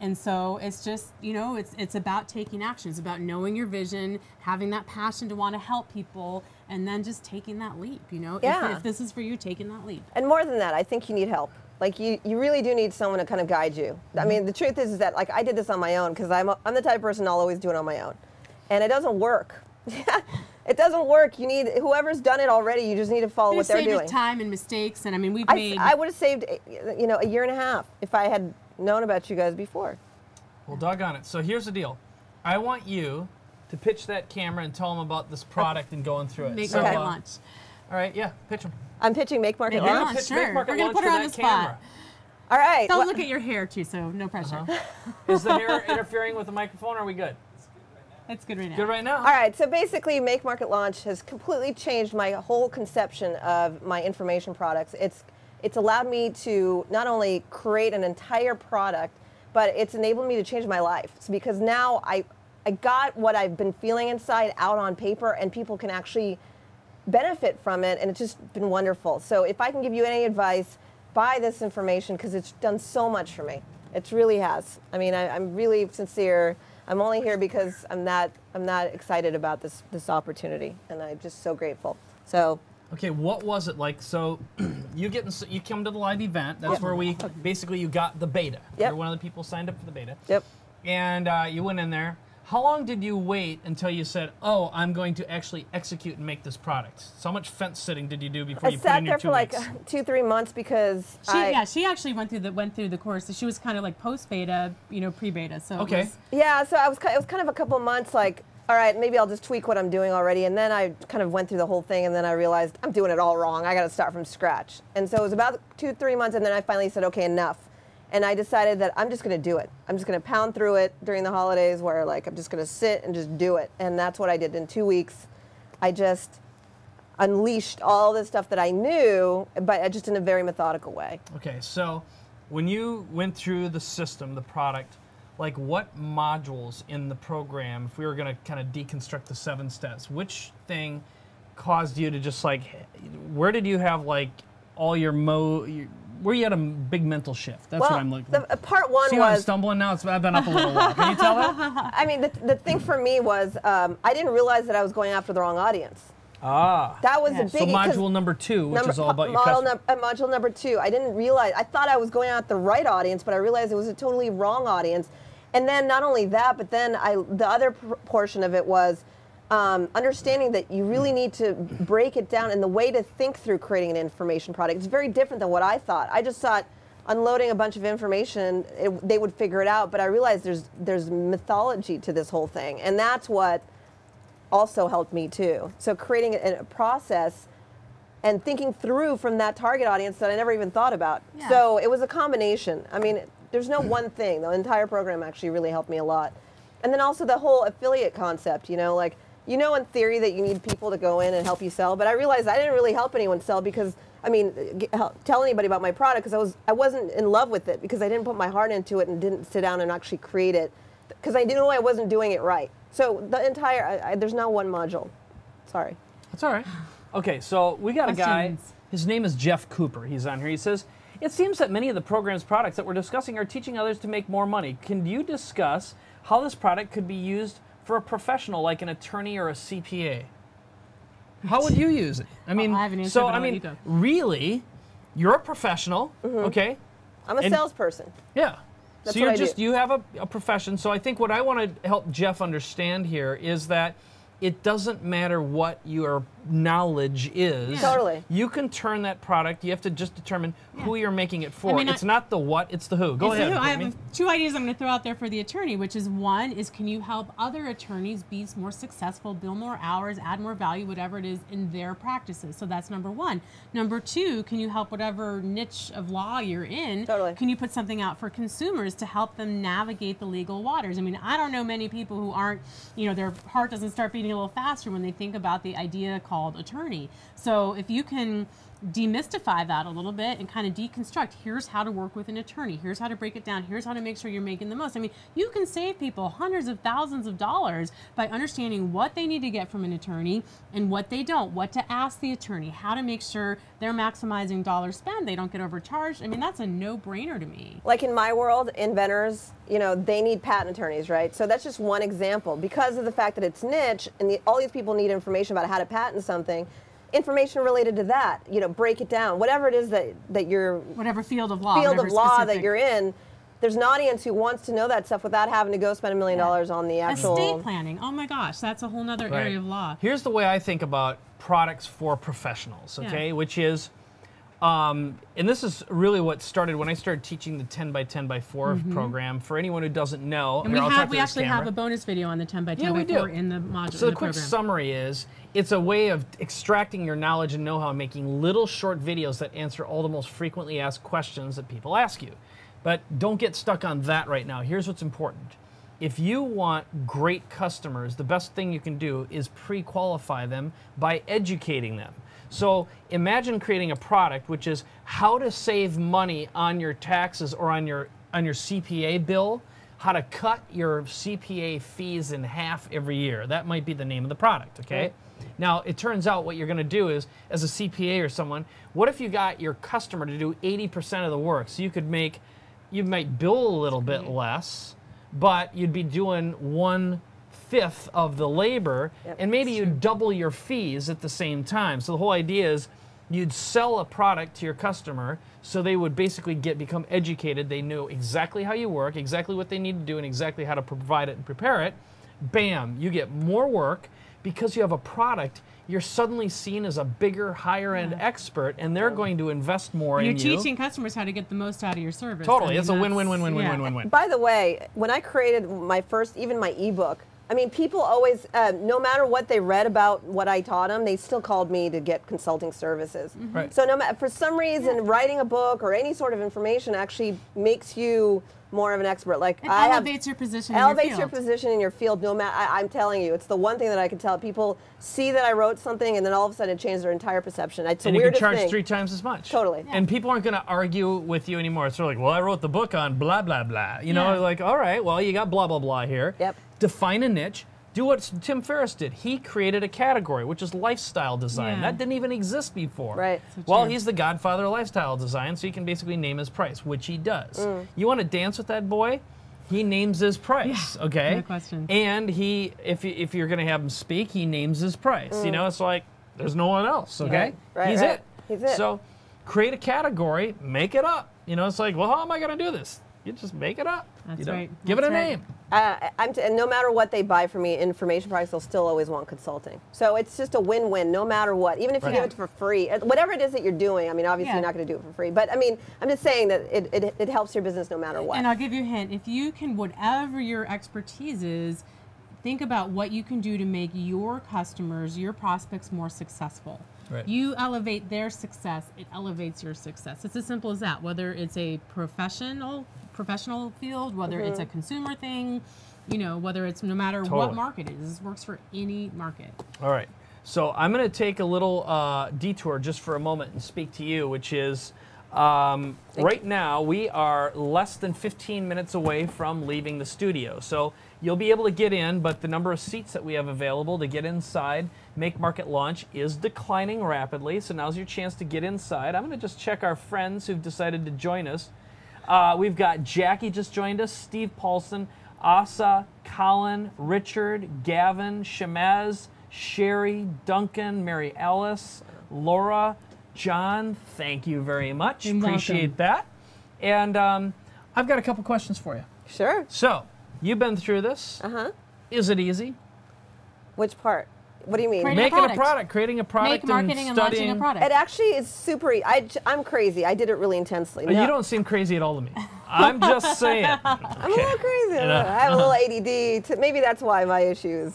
And so it's just, it's about taking action. It's about knowing your vision, having that passion to want to help people, and then just taking that leap, Yeah. If this is for you, taking that leap. And more than that, I think you need help. Like you really do need someone to kind of guide you. I mean, the truth is that like I did this on my own because I'm the type of person I'll always do it on my own, and it doesn't work. It doesn't work. You need whoever's done it already. You just need to follow what they're Save doing. your time and mistakes, and I mean, we've made. I would have saved a year and a half if I had known about you guys before. Well, doggone it. So here's the deal. I want you to pitch that camera and tell them about this product and going through it. Make So, market launch. All right, yeah, pitch them. I'm pitching Make Market Make Launch. launch, Pitch sure. Make Market We're gonna Launch put her for on that the spot. camera. All right. Don't look at your hair too, so no pressure. Is the hair interfering with the microphone, or are we good? It's good right now. Good right now? All right, so basically Make Market Launch has completely changed my whole conception of my information products. It's allowed me to not only create an entire product, but it's enabled me to change my life. It's because now I got what I've been feeling inside out on paper, and people can actually benefit from it, and it's just been wonderful. So if I can give you any advice, buy this information because it's done so much for me. It really has. I mean, I'm really sincere. I'm only here because I'm that excited about this opportunity, and I'm just so grateful. So. Okay, what was it like? So you come to the live event. That's where you got the beta. Yep. You're one of the people signed up for the beta. Yep. And you went in there. How long did you wait until you said, "Oh, I'm going to actually execute and make this product"? So how much fence sitting did you do before you put in your 2 weeks? I sat there for like 2-3 months because she actually went through the course. So she was kind of like post beta, pre beta. So okay. So it was kind of a couple months like, all right, maybe I'll just tweak what I'm doing already. And then I kind of went through the whole thing, and then I realized I'm doing it all wrong. I got to start from scratch. And so it was about 2-3 months, and then I finally said, okay, enough. And I decided that I'm just going to do it. I'm just going to pound through it during the holidays where like I'm just going to sit and just do it. And that's what I did in 2 weeks. I just unleashed all this stuff that I knew, but just in a very methodical way. Okay, so when you went through the system, the product, like what modules in the program, if we were going to kind of deconstruct the 7 steps, which thing caused you to just like, where did you have like all your where you had a big mental shift? That's what I'm looking for. Part one See was... how I'm stumbling now? I've been up a little while. Can you tell that? I mean, the thing for me was I didn't realize that I was going after the wrong audience. Ah. That was a So biggie. module number 2, which is all about your customer. Module number 2, I didn't realize, I thought I was going after the right audience, but I realized it was a totally wrong audience. And then not only that, but then the other portion of it was understanding that you really need to break it down, and the way to think through creating an information product is very different than what I thought. I just thought unloading a bunch of information, they would figure it out, but I realized there's mythology to this whole thing, and that's what also helped me too. So creating a process and thinking through from that target audience that I never even thought about. Yeah. So it was a combination. I mean, there's no one thing. The entire program actually really helped me a lot. And then also the whole affiliate concept, like, in theory that you need people to go in and help you sell, but I realized I didn't really help anyone sell because, tell anybody about my product because I wasn't in love with it because I didn't put my heart into it and didn't sit down and actually create it because I knew I wasn't doing it right. So the entire, there's not one module. Sorry. That's all right. Okay, so we got a guy, his name is Jeff Cooper. He's on here. He says, it seems that many of the program's products that we're discussing are teaching others to make more money. Can you discuss how this product could be used for a professional like an attorney or a CPA? How would you use it? I mean, I have an answer, really, you're a professional, okay? I'm a salesperson. Yeah. That's so you have a profession. So I think what I want to help Jeff understand here is that it doesn't matter what your knowledge is. Totally. You can turn that product. You have to just determine who you're making it for. It's not the what, it's the who. Go ahead. I have 2 ideas I'm going to throw out there for the attorney, which is one is can you help other attorneys be more successful, bill more hours, add more value, whatever it is in their practices. So that's number 1. Number 2, can you help whatever niche of law you're in? Totally. Can you put something out for consumers to help them navigate the legal waters? I mean, I don't know many people who aren't, their heart doesn't start beating a little faster when they think about the idea called attorney. So if you can demystify that a little bit and kind of deconstruct, here's how to work with an attorney, here's how to break it down, here's how to make sure you're making the most. I mean, you can save people hundreds of thousands of dollars by understanding what they need to get from an attorney and what they don't, what to ask the attorney, how to make sure they're maximizing dollar spend, they don't get overcharged. I mean, that's a no-brainer to me. Like in my world, inventors, they need patent attorneys, right? So that's just one example. Because of the fact that it's niche and all these people need information about how to patent something, information related to that, break it down, whatever it is that you're... Whatever field of law. That you're in, there's an audience who wants to know that stuff without having to go spend $1 million on the actual... Estate planning. Oh my gosh, that's a whole nother area of law. Here's the way I think about products for professionals, okay? Which is, and this is really what started when I started teaching the 10 by 10 by 4 program. For anyone who doesn't know, and we actually have a bonus video on the 10 by 10 by 4 in the module. So the quick summary is, it's a way of extracting your knowledge and know-how and making little short videos that answer all the most frequently asked questions that people ask you. But don't get stuck on that right now. Here's what's important. If you want great customers, the best thing you can do is pre-qualify them by educating them. So imagine creating a product which is how to save money on your taxes or on your CPA bill, how to cut your CPA fees in half every year. That might be the name of the product, okay? Now, it turns out what you're going to do is, as a CPA or someone, what if you got your customer to do 80% of the work? So you might bill a little bit less, but you'd be doing 1/5 of the labor, and maybe you'd double your fees at the same time. So the whole idea is you'd sell a product to your customer so they would basically become educated. They know exactly how you work, exactly what they need to do, and exactly how to provide it and prepare it. Bam, you get more work. Because you have a product, you're suddenly seen as a bigger, higher-end expert, and they're going to invest more in you. You're teaching customers how to get the most out of your service. Totally, it's a win-win-win-win-win-win-win. By the way, when I created my first, even my ebook, I mean, people always, no matter what they read about what I taught them, they still called me to get consulting services. Right. So for some reason, writing a book or any sort of information actually makes you more of an expert. Like it elevates your position in your field. Elevates your position in your field. No matter, I'm telling you, it's the one thing that I can tell people. See that I wrote something, and then all of a sudden it changed their entire perception. It's the weirdest thing. And you can charge 3 times as much. Totally. Yeah. And people aren't going to argue with you anymore. It's sort of like, well, I wrote the book on blah blah blah. You know, like, all right, well, you got blah blah blah here. Yep. Define a niche. Do what Tim Ferriss did. He created a category, which is lifestyle design. That didn't even exist before. Right. So well, he's the godfather of lifestyle design, so he can basically name his price, which he does. You want to dance with that boy? He names his price, okay? No question. And if you're going to have him speak, he names his price. You know, it's like, there's no one else, okay? Right, He's right. it. He's it. So create a category, make it up. You know, it's like, well, how am I going to do this? You just make it up. That's you know? right. Give it a That's name. And no matter what they buy from me, information products, they'll still always want consulting. So it's just a win-win, no matter what. Even if you give it for free, whatever it is that you're doing. I mean, obviously you're not going to do it for free, but I mean, I'm just saying that it helps your business no matter what. And I'll give you a hint. If you can, whatever your expertise is, think about what you can do to make your customers, your prospects more successful. Right. You elevate their success, it elevates your success. It's as simple as that. Whether it's a professional field, whether it's a consumer thing, you know, whether it's no matter what market it is. This works for any market. All right. So I'm going to take a little detour just for a moment and speak to you, which is right now we are less than 15 minutes away from leaving the studio. So you'll be able to get in, but the number of seats that we have available to get inside, Make Market Launch, is declining rapidly. So now's your chance to get inside. I'm going to just check our friends who've decided to join us. We've got Jackie just joined us, Steve Paulson, Asa, Colin, Richard, Gavin, Shamez, Sherry, Duncan, Mary Alice, Laura, John. Thank you very much. Appreciate that. And I've got a couple questions for you. Sure. So, you've been through this. Is it easy? Which part? What do you mean? Making a product, creating a product, marketing and launching a product. It actually is super. I'm crazy. I did it really intensely. You don't seem crazy at all to me. I'm just saying. Okay. I'm a little crazy. I have a little ADD. Maybe that's why my issue is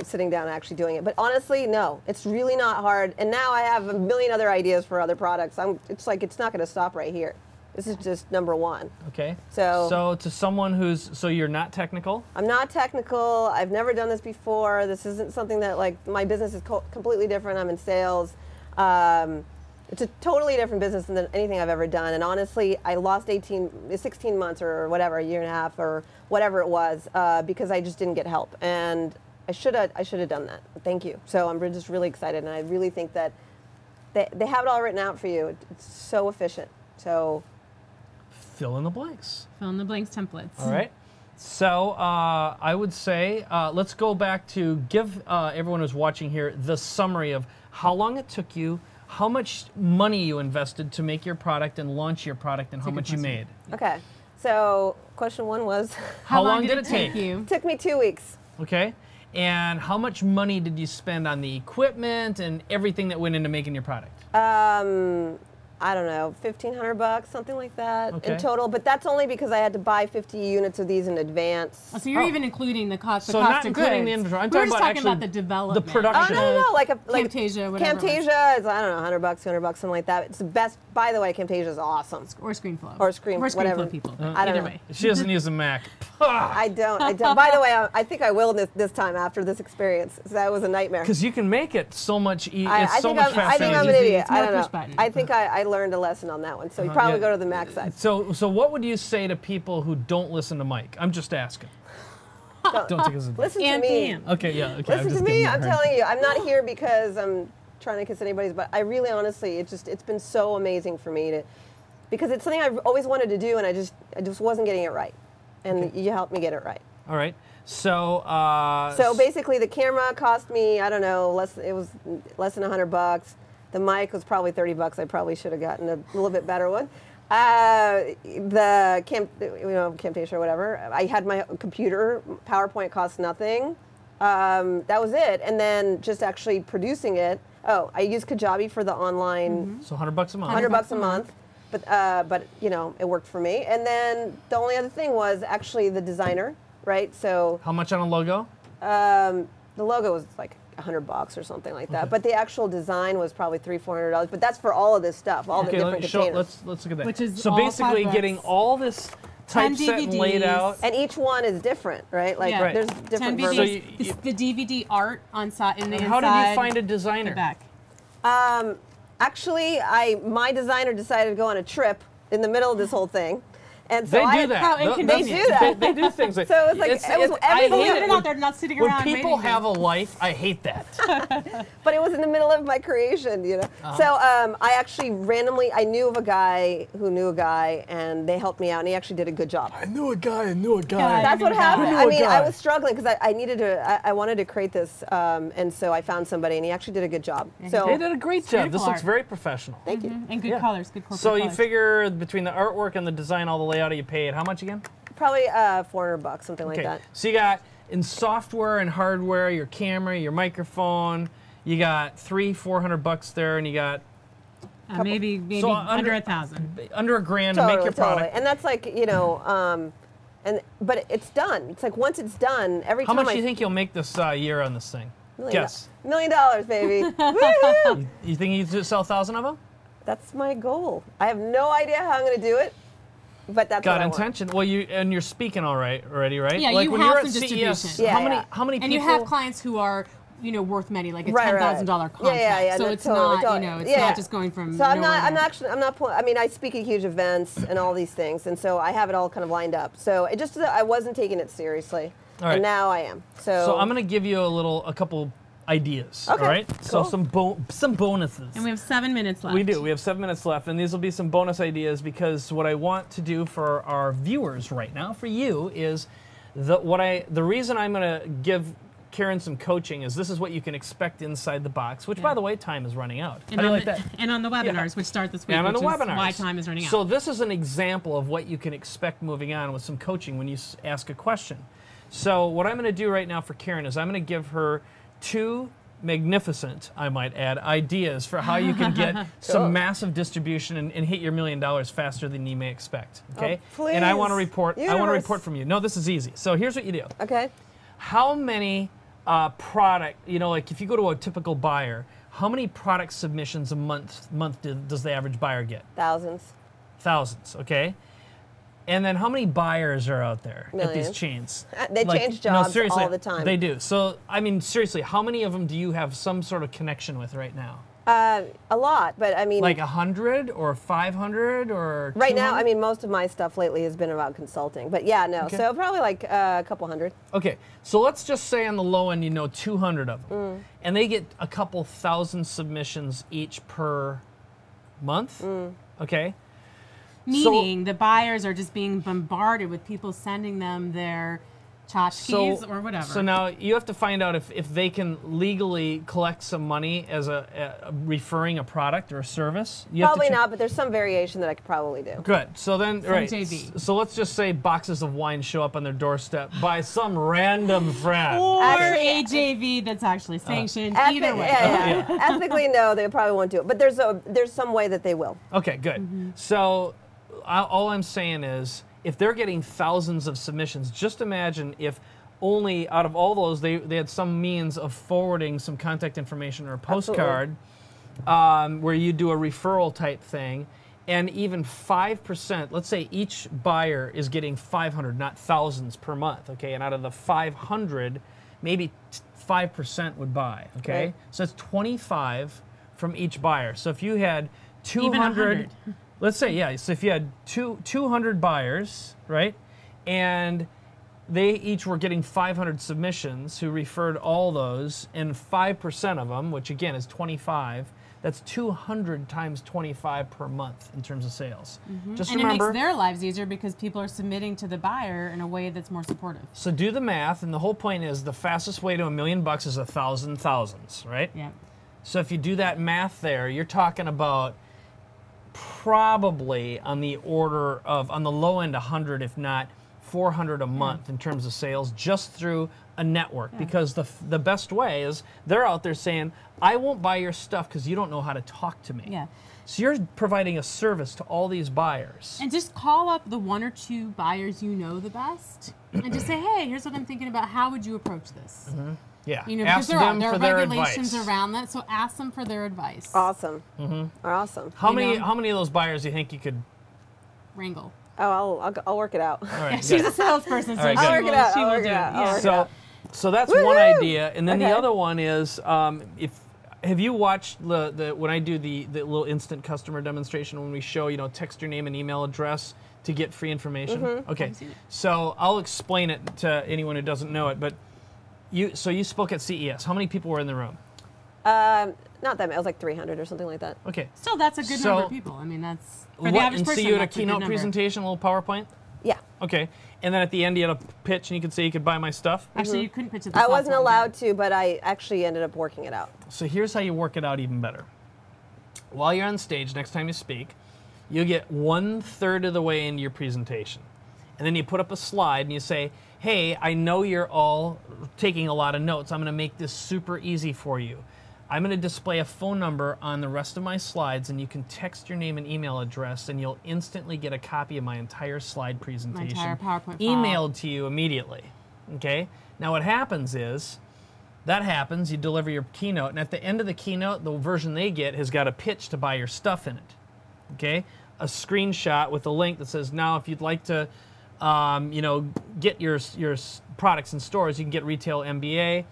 sitting down and actually doing it. But honestly, no, it's really not hard. And now I have a million other ideas for other products. It's like it's not going to stop right here. This is just number one. Okay. So to someone so you're not technical? I'm not technical. I've never done this before. This isn't something that, like, my business is completely different. I'm in sales. It's a totally different business than anything I've ever done. And honestly, I lost 16 months or whatever, a year and a half or whatever it was, because I just didn't get help. And I should have done that. Thank you. So I'm just really excited. And I really think that they have it all written out for you. It's so efficient. So fill in the blanks. Fill in the blanks templates. All right. So I would say let's go back to give everyone who's watching here the summary of how long it took you, how much money you invested to make your product and launch your product, and how much you made. Okay. So question one was, how long did it take you? It took me 2 weeks. Okay. And how much money did you spend on the equipment and everything that went into making your product? I don't know, $1,500, something like that Okay. in total. But that's only because I had to buy 50 units of these in advance. Oh, so you're even including the cost. So not including the inventory. I'm We're talking just about talking actually about the development. the production. Oh, no, like Camtasia, whatever. Camtasia is, I don't know, $100, $200, something like that. It's the best. By the way, Camtasia is awesome. Or ScreenFlow. Or whatever. people. I don't Either know. way. She doesn't use a Mac. I don't. By the way, I think I will this time after this experience. That was a nightmare. Because you can make it so much easier. I It's so think much I'm faster. an easy. idiot. It's I more don't know. push button. I think I learned a lesson on that one. So you probably yeah. go to the Mac side. So what would you say to people who don't listen to Mike? I'm just asking. Don't take us advice. Listen to And me. Pam. Okay, yeah, okay. Listen to me. I'm telling you, I'm not here because I'm trying to kiss anybody's butt. I really, honestly, it's been so amazing for me because it's something I've always wanted to do, and I just wasn't getting it right, and you helped me get it right. All right. So. So basically, the camera cost me, I don't know, it was less than $100. The mic was probably $30. I probably should have gotten a little bit better one. The Camtasia or whatever. I had my computer. PowerPoint cost nothing. That was it. And then just actually producing it. Oh, I used Kajabi for the online. So $100 a month. $100 a month. But you know, it worked for me. And then the only other thing was actually the designer, right? So How much on a logo? the logo was like $100 or something like that. Okay. But the actual design was probably $300-400. But that's for all of this stuff, all the different containers. Let's look at that. Which is so all basically $5. getting all this 10 typeset and laid DVDs. out. And each one is different, right? Like Yeah. Right. there's 10 different DVDs. versions. So the DVD art on in the inside. How did you find a the designer? back? Actually, my designer decided to go on a trip in the middle of this whole thing. And so They do that. How Th- inconvenient. They do that. They do things like So it's like, I everything- hate They're it not, when- they're not sitting When around people waiting. have a life, I hate that. But it was in the middle of my creation, you know. So I actually randomly, I knew of a guy who knew a guy, and they helped me out, and he actually did a good job. I knew a guy. guy. That's what knew a happened. guy. I mean, I guy. was struggling because I needed to, I wanted to create this, and so I found somebody, and he actually did a good job. So They did a great job. This beautiful looks art. very professional. thank you. And good Yeah. colors, good corporate So you colors. figure between the artwork and the design, all the layout, you paid how much again? Probably $400, something like that. So you got in software and hardware, your camera, your microphone. You got $300-400 there, and you got maybe So under 1,000. under $1,000 to Totally, make your product. And that's like, you know, but it's done. It's like once it's done, every How time much do you think you'll make this year on this thing? Guess. $1 million, baby. Woo-hoo! You think you could sell 1,000 of them? That's my goal. I have no idea how I'm going to do it, but that's Got what I want. intention. Well, you're speaking already, right? Yeah, like you when have you're some at CES, distribution. Yeah, how many And people? you have clients who are, worth many, like a Right, right. $10,000 contract. Yeah, so no, it's totally, not, totally. it's Yeah. not just going from. So I'm nowhere not. to- I'm not. I mean, I speak at huge events and all these things, and so I have it all kind of lined up. So it just I wasn't taking it seriously, All right. and now I am. So I'm going to give you a couple ideas. Okay, All right. So cool. some bonuses. And we have 7 minutes left. We do. We have 7 minutes left, and these will be some bonus ideas because what I want to do for our viewers right now, for you, is the reason I'm going to give Karen some coaching is this is what you can expect inside the box. Which, by the way, time is running out. And How do you on like that? And on the webinars, which start this week, And on the which is webinars. why time is running out. So this is an example of what you can expect moving on with some coaching when you ask a question. So what I'm going to do right now for Karen is I'm going to give her 2 magnificent, I might add, ideas for how you can get some massive distribution and hit your $1 million faster than you may expect. Okay? please. And I want to report. I want to Universe. report from you. No, this is easy. So here's what you do. okay. How many product? Like if you go to a typical buyer, how many product submissions a month does the average buyer get? Thousands. Thousands. Okay. And then how many buyers are out there at these Millions. chains? They change jobs seriously, all the time. They do. So, I mean, seriously, how many of them do you have some sort of connection with right now? A lot, but I mean, Like 100 or 500 or right now, 200? I mean, most of my stuff lately has been about consulting. But yeah, no. Okay. So probably like a couple hundred. Okay, so let's just say on the low end, 200 of them. And they get a couple thousand submissions each per month. Okay. Meaning the buyers are just being bombarded with people sending them their tchotchkes or whatever. So now you have to find out if they can legally collect some money as referring a product or a service. You have to Probably check- not, but there's some variation that I could probably do. Good. So then, right. JV. So let's just say boxes of wine show up on their doorstep by some random friend. or Actually- a JV that's actually sanctioned. Either way. Yeah. Ethically, no, they probably won't do it. But there's some way that they will. Okay, good. So all I'm saying is, if they're getting thousands of submissions, just imagine if only out of all those they had some means of forwarding some contact information or a postcard where you do a referral type thing, and even 5%, let's say each buyer is getting 500, not thousands per month, okay? And out of the 500, maybe 5% would buy, okay? Right. So that's 25 from each buyer. So if you had 200, Even 100. let's say, yeah, so if you had 200 buyers, right, and they each were getting 500 submissions who referred all those, and 5% of them, which again is 25, that's 200 times 25 per month in terms of sales. Just And remember, it makes their lives easier because people are submitting to the buyer in a way that's more supportive. so do the math, and the whole point is the fastest way to $1 million is 1,000 thousands, right? Yeah. So if you do that math there, you're talking about probably on the order of, on the low end, 100, if not 400 a month in terms of sales, just through a network. Because the best way is they're out there saying, I won't buy your stuff because you don't know how to talk to me. Yeah. So you're providing a service to all these buyers. And just call up the 1 or 2 buyers you know the best and just say, hey, here's what I'm thinking about. How would you approach this? Yeah. You know, Ask because them there for are their regulations advice. around that, so ask them for their advice. Awesome. Awesome. How you many know? how many of those buyers do you think you could? Wrangle. Oh, I'll work it out. All right, Yeah, she's good. a salesperson, so All right, she good. I'll work will, it out. she I'll will work do it it. out. I'll Yeah. work it out. So that's one Woohoo! idea, and then the Okay. other one is have you watched the when I do the little instant customer demonstration when we show, you know, text your name and email address to get free information? Okay, I've seen it. so I'll explain it to anyone who doesn't know it. But you spoke at CES. How many people were in the room? Not that many. It was like 300 or something like that. Okay, Still, that's a good So- number of people. I mean, that's for the What- average and person. see you at a that's good keynote number. presentation, a little PowerPoint. Yeah. Okay, and then at the end you had a pitch, and you could say you could buy my stuff. Actually, you couldn't pitch it. The I wasn't software allowed did. to, but I actually ended up working it out. So here's how you work it out even better. While you're on stage, next time you speak, you get 1/3 of the way into your presentation. And then you put up a slide and you say, hey, I know you're all taking a lot of notes. I'm going to make this super easy for you. I'm going to display a phone number on the rest of my slides, and you can text your name and email address, and you'll instantly get a copy of my entire slide presentation entire PowerPoint file. emailed to you immediately. Okay? Now what happens is, that happens, you deliver your keynote, and at the end of the keynote, the version they get has got a pitch to buy your stuff in it. Okay? A screenshot with a link that says, now if you'd like to you know, get your products in stores, you can get Retail MBA.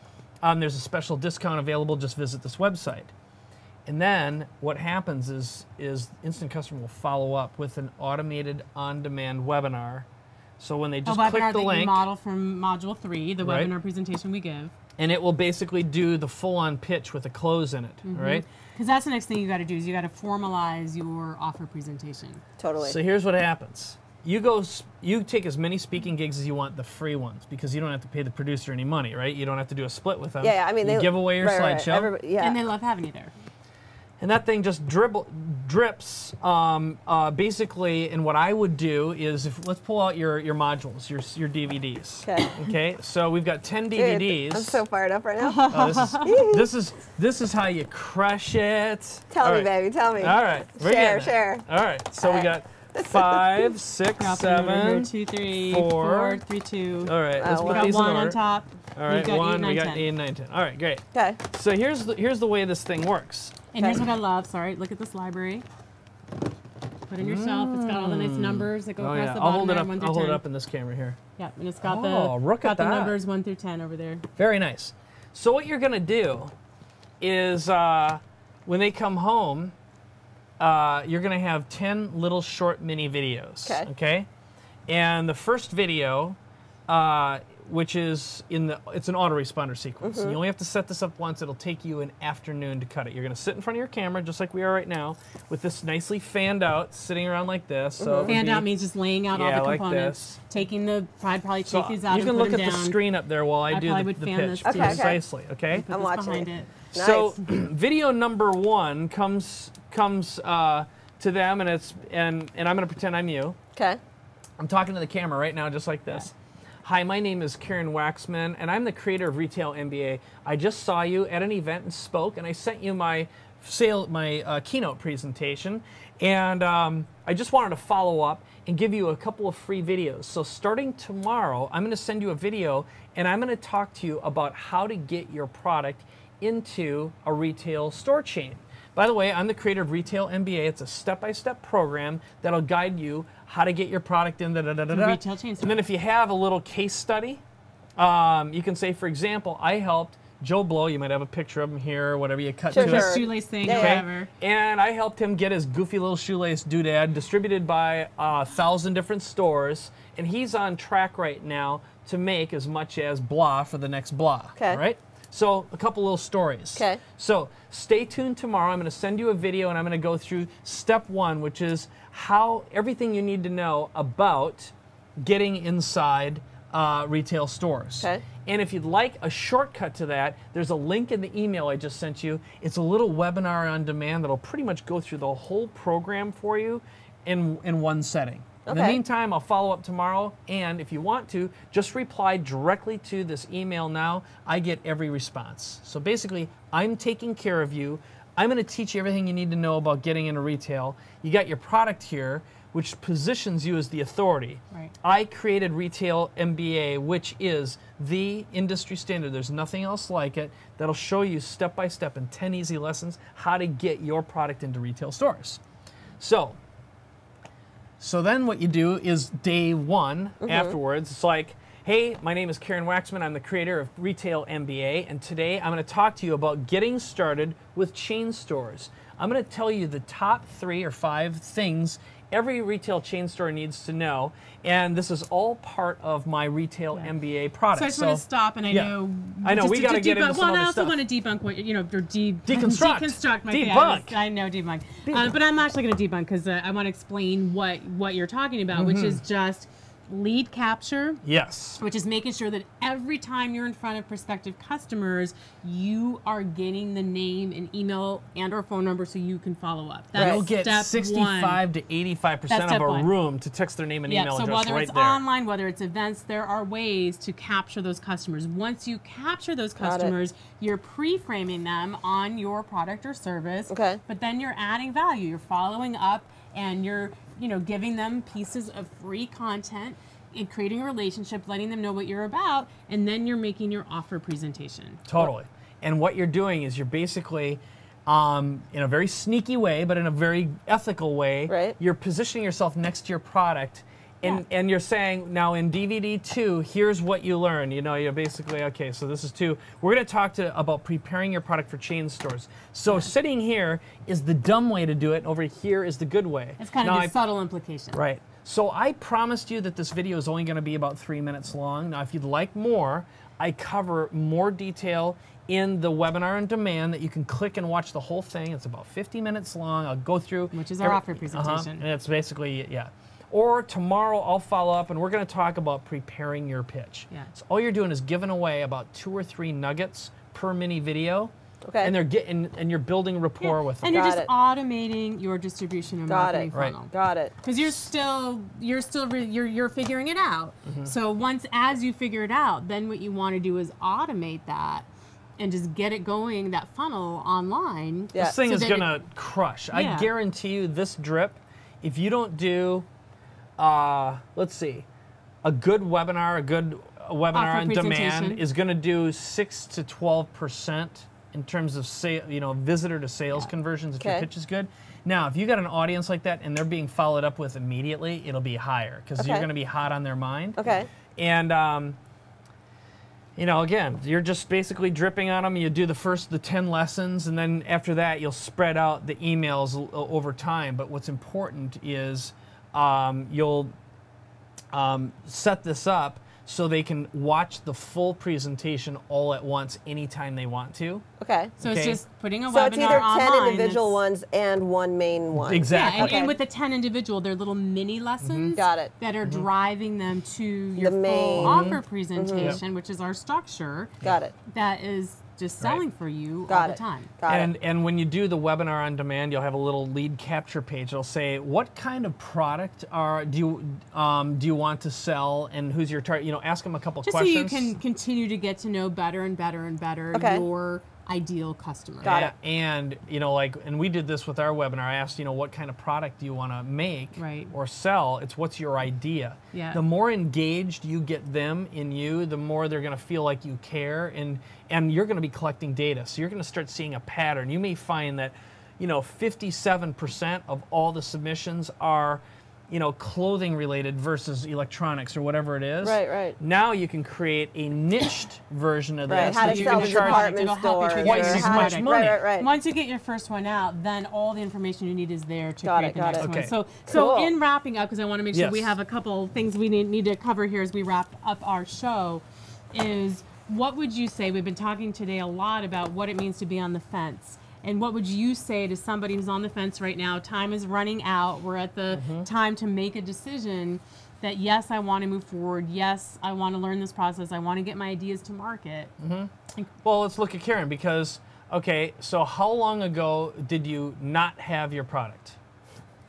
There's a special discount available, just visit this website. And then what happens is Instant Customer will follow up with an automated on-demand webinar. So when they just click webinar the that you link, model from Module 3, the Right. webinar presentation we give. and it will basically do the full-on pitch with a close in it, all right? Because that's the next thing you got to do is you got to formalize your offer presentation. Totally. So here's what happens. You take as many speaking gigs as you want, the free ones, because you don't have to pay the producer any money, right? You don't have to do a split with them. Yeah, I mean, you they give away your right, slideshow, Everybody, yeah. And they love having you there. and that thing just drips. Basically, and what I would do is, let's pull out your modules, your DVDs. Okay. Okay. So we've got 10 Dude, DVDs. I'm so fired up right now. Oh, this is how you crush it. Tell All me, right. baby. Tell me. All right. We're Share, getting there. share. All right. So we All right. got 5, 6, Drop it over here, 7. 2, 3, 4. 4, 3, 2. All right. Let's Oh, put wow. We these got in 1 order. on top. All right. We've got 1. 8, 9, we got 10. 8, 9, 10. All right. Great. Okay. So here's the way this thing works. And here's what I love. Sorry, look at this library. Put in yourself. It's got all the nice numbers that go Oh across yeah. the I'll bottom hold it there, up. 1 through I'll 10. hold it up in this camera here. Yeah, and it's got Oh, look the at that. numbers 1 through 10 over there. Very nice. So what you're gonna do is when they come home, you're gonna have 10 little short mini videos. Okay. Okay. And the first video, which is it's an autoresponder sequence. And you only have to set this up once. It'll take you an afternoon to cut it. You're gonna sit in front of your camera just like we are right now, with this nicely fanned out, sitting around like this. So it would Fanned be- out means just laying out all Yeah, the like components. Taking the, I'd probably So take these out you can and look put at them the down. screen up there while I do probably the would fan pitch this too. Okay, okay. precisely. Okay. Put I'm this watching behind it. it. So video number 1 comes to them, and I'm going to pretend I'm you. Okay. I'm talking to the camera right now, just like this. Hi, my name is Karen Waxman, and I'm the creator of Retail MBA. I just saw you at an event and spoke, and I sent you my keynote presentation, and I just wanted to follow up and give you a couple of free videos. So starting tomorrow, I'm going to send you a video, and I'm going to talk to you about how to get your product into a retail store chain. By the way, I'm the creator of Retail MBA. It's a step-by-step program that'll guide you how to get your product in retail chain And then if you have a little case study, you can say, for example, I helped Joe Blow, you might have a picture of him here or whatever you cut Sure, to sure. it. Shoelace thing, Yeah, or yeah. whatever. And I helped him get his goofy little shoelace doodad distributed by 1,000 different stores. And he's on track right now to make as much as blah for the next blah. Okay. Right? So a couple little stories. Okay. So stay tuned tomorrow. I'm going to send you a video and I'm going to go through step 1, which is how everything you need to know about getting inside retail stores. Okay. And if you'd like a shortcut to that, there's a link in the email I just sent you. It's a little webinar on demand that'll pretty much go through the whole program for you in one setting. In the Okay. meantime, I'll follow up tomorrow, and if you want to, just reply directly to this email now. I get every response. So basically, I'm taking care of you. I'm going to teach you everything you need to know about getting into retail. You got your product here, which positions you as the authority. Right. I created Retail MBA, which is the industry standard. There's nothing else like it that'll show you step by step in 10 easy lessons how to get your product into retail stores. So then what you do is day 1 afterwards. It's like, hey, my name is Karen Waxman. I'm the creator of Retail MBA, and today I'm going to talk to you about getting started with chain stores. I'm going to tell you the top 3 or 5 things every retail chain store needs to know, and this is all part of my Retail MBA product. So I just want to stop, and I know we got to get into some well, other I also stuff. want to debunk what or Deconstruct. my Debunk. I know debunk, but I'm actually going to debunk because I want to explain what you're talking about, which is just lead capture. Yes. Which is making sure that every time you're in front of prospective customers, you are getting the name and email and or phone number so you can follow up. That's You'll get step 65 to 85% of a room to text their name and email so address whether right it's there. online, whether it's events, there are ways to capture those customers. Once you capture those customers, you're pre-framing them on your product or service. Okay. But then you're adding value. You're following up and you're giving them pieces of free content and creating a relationship, letting them know what you're about, and then you're making your offer presentation. Totally. And what you're doing is you're basically, in a very sneaky way, but in a very ethical way, you're positioning yourself next to your product, and you're saying, now in DVD 2, here's what you learn. You're basically, okay, so this is 2. We're going to talk about preparing your product for chain stores. So sitting here is the dumb way to do it, and over here is the good way. It's kind of a subtle implication. Right. So I promised you that this video is only going to be about 3 minutes long. Now, if you'd like more, I cover more detail in the webinar on demand that you can click and watch the whole thing. It's about 50 minutes long. I'll go through. Which is our offer presentation. And it's basically, Or tomorrow I'll follow up and we're going to talk about preparing your pitch. Yeah. So all you're doing is giving away about 2 or 3 nuggets per mini video. Okay. And you're building rapport with them. And you're just automating your distribution and marketing funnel. Got it. Because you're figuring it out. So as you figure it out, then what you want to do is automate that and just get it going, that funnel online. Yeah. This thing is gonna crush. I guarantee you this drip, if you don't do, let's see, a good webinar, Offer on demand presentation. is gonna do 6 to 12% in terms of visitor to sales conversions if your pitch is good. Now, if you got an audience like that and they're being followed up with immediately, it'll be higher because you're going to be hot on their mind. Okay. And again, you're just basically dripping on them. You do the 10 lessons, and then after that, you'll spread out the emails over time. But what's important is you'll set this up so they can watch the full presentation all at once anytime they want to. Okay. So it's just putting a webinar So it's either 10 online individual ones and 1 main one. Exactly. Yeah, and with the 10 individual, they're little mini lessons Got it. that are driving them to your main. full offer presentation, which is our structure. Got it. That is just selling for you Got all the it. time. Got it. And when you do the webinar on demand, you'll have a little lead capture page. It'll say, what kind of product do you want to sell, and who's your target? Ask them a couple questions. Just so you can continue to get to know better and better and better your ideal customer. Got it. And and we did this with our webinar. I asked, what kind of product do you want to make or sell? It's what's your idea. Yeah. The more engaged you get them in you, the more they're going to feel like you care, and you're going to be collecting data. So you're going to start seeing a pattern. You may find that 57% of all the submissions are clothing related versus electronics or whatever it is. Right, right. Now you can create a niched version of Right, this how that to you sell can to charge department It'll help you stores. figure twice out as how much to- money. Right. Once you get your first one out, then all the information you need is there to Got create it, the got next it. one. Okay. So Cool. in wrapping up, because I want to make sure we Yes. have a couple things we need to cover here as we wrap up our show, is what would you say? We've been talking today a lot about what it means to be on the fence. And what would you say to somebody who's on the fence right now? Time is running out. We're at the time to make a decision that, yes, I want to move forward. Yes, I want to learn this process. I want to get my ideas to market. Well, let's look at Karen because, okay, so how long ago did you not have your product?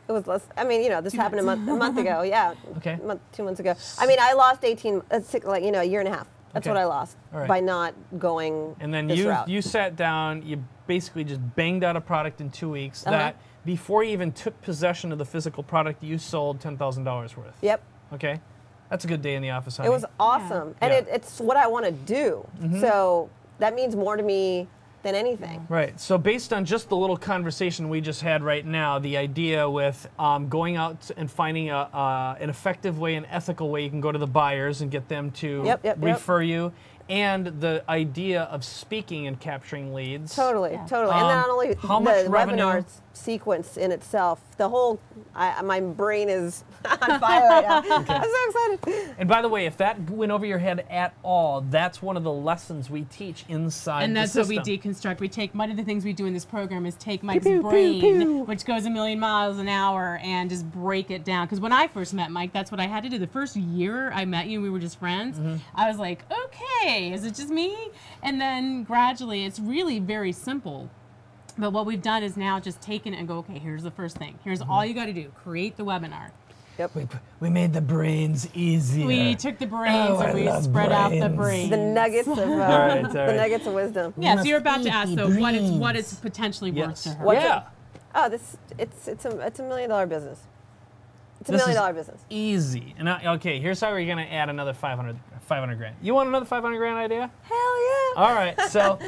It was less. I mean, this happened a month ago. Yeah. Okay. 2 months ago. I mean, I lost 18, a year and a half. That's Okay. what I lost All right. by not going And then this route. you sat down, you basically just banged out a product in 2 weeks that before you even took possession of the physical product, you sold $10,000 worth. Yep. Okay. That's a good day in the office, honey. It was awesome. And Yeah. it's what I want to do. So that means more to me than anything. Right. So based on just the little conversation we just had right now, the idea with going out and finding an effective way, an ethical way you can go to the buyers and get them to Yep. refer you, and the idea of speaking and capturing leads. Totally. And not only how the much webinar revenue- sequence in itself, the whole, my brain is on fire right now. I'm so excited. And by the way, if that went over your head at all, that's one of the lessons we teach inside And that's the what we system. deconstruct. We take one of the things we do in this program is take Mike's pew, pew, brain, pew. which goes a million miles an hour, and just break it down. Because when I first met Mike, that's what I had to do. The first year I met you and we were just friends, I was like, okay, is it just me? And then gradually, it's really very simple. But what we've done is now just taken it and go, okay, here's the first thing. Here's all you got to do. Create the webinar. Yep. We made the brains easier. We took the brains and we spread out the brains. The nuggets of right, all the right. nuggets of wisdom. Yeah, so you're about to ask, though, what it's potentially worth Yes. to her. What's Yeah. Oh, it's a $1 million business. It's a This $1 is million business. Easy. And okay, here's how we're going to add another 500 grand. You want another 500 grand idea? Hell yeah. All right. So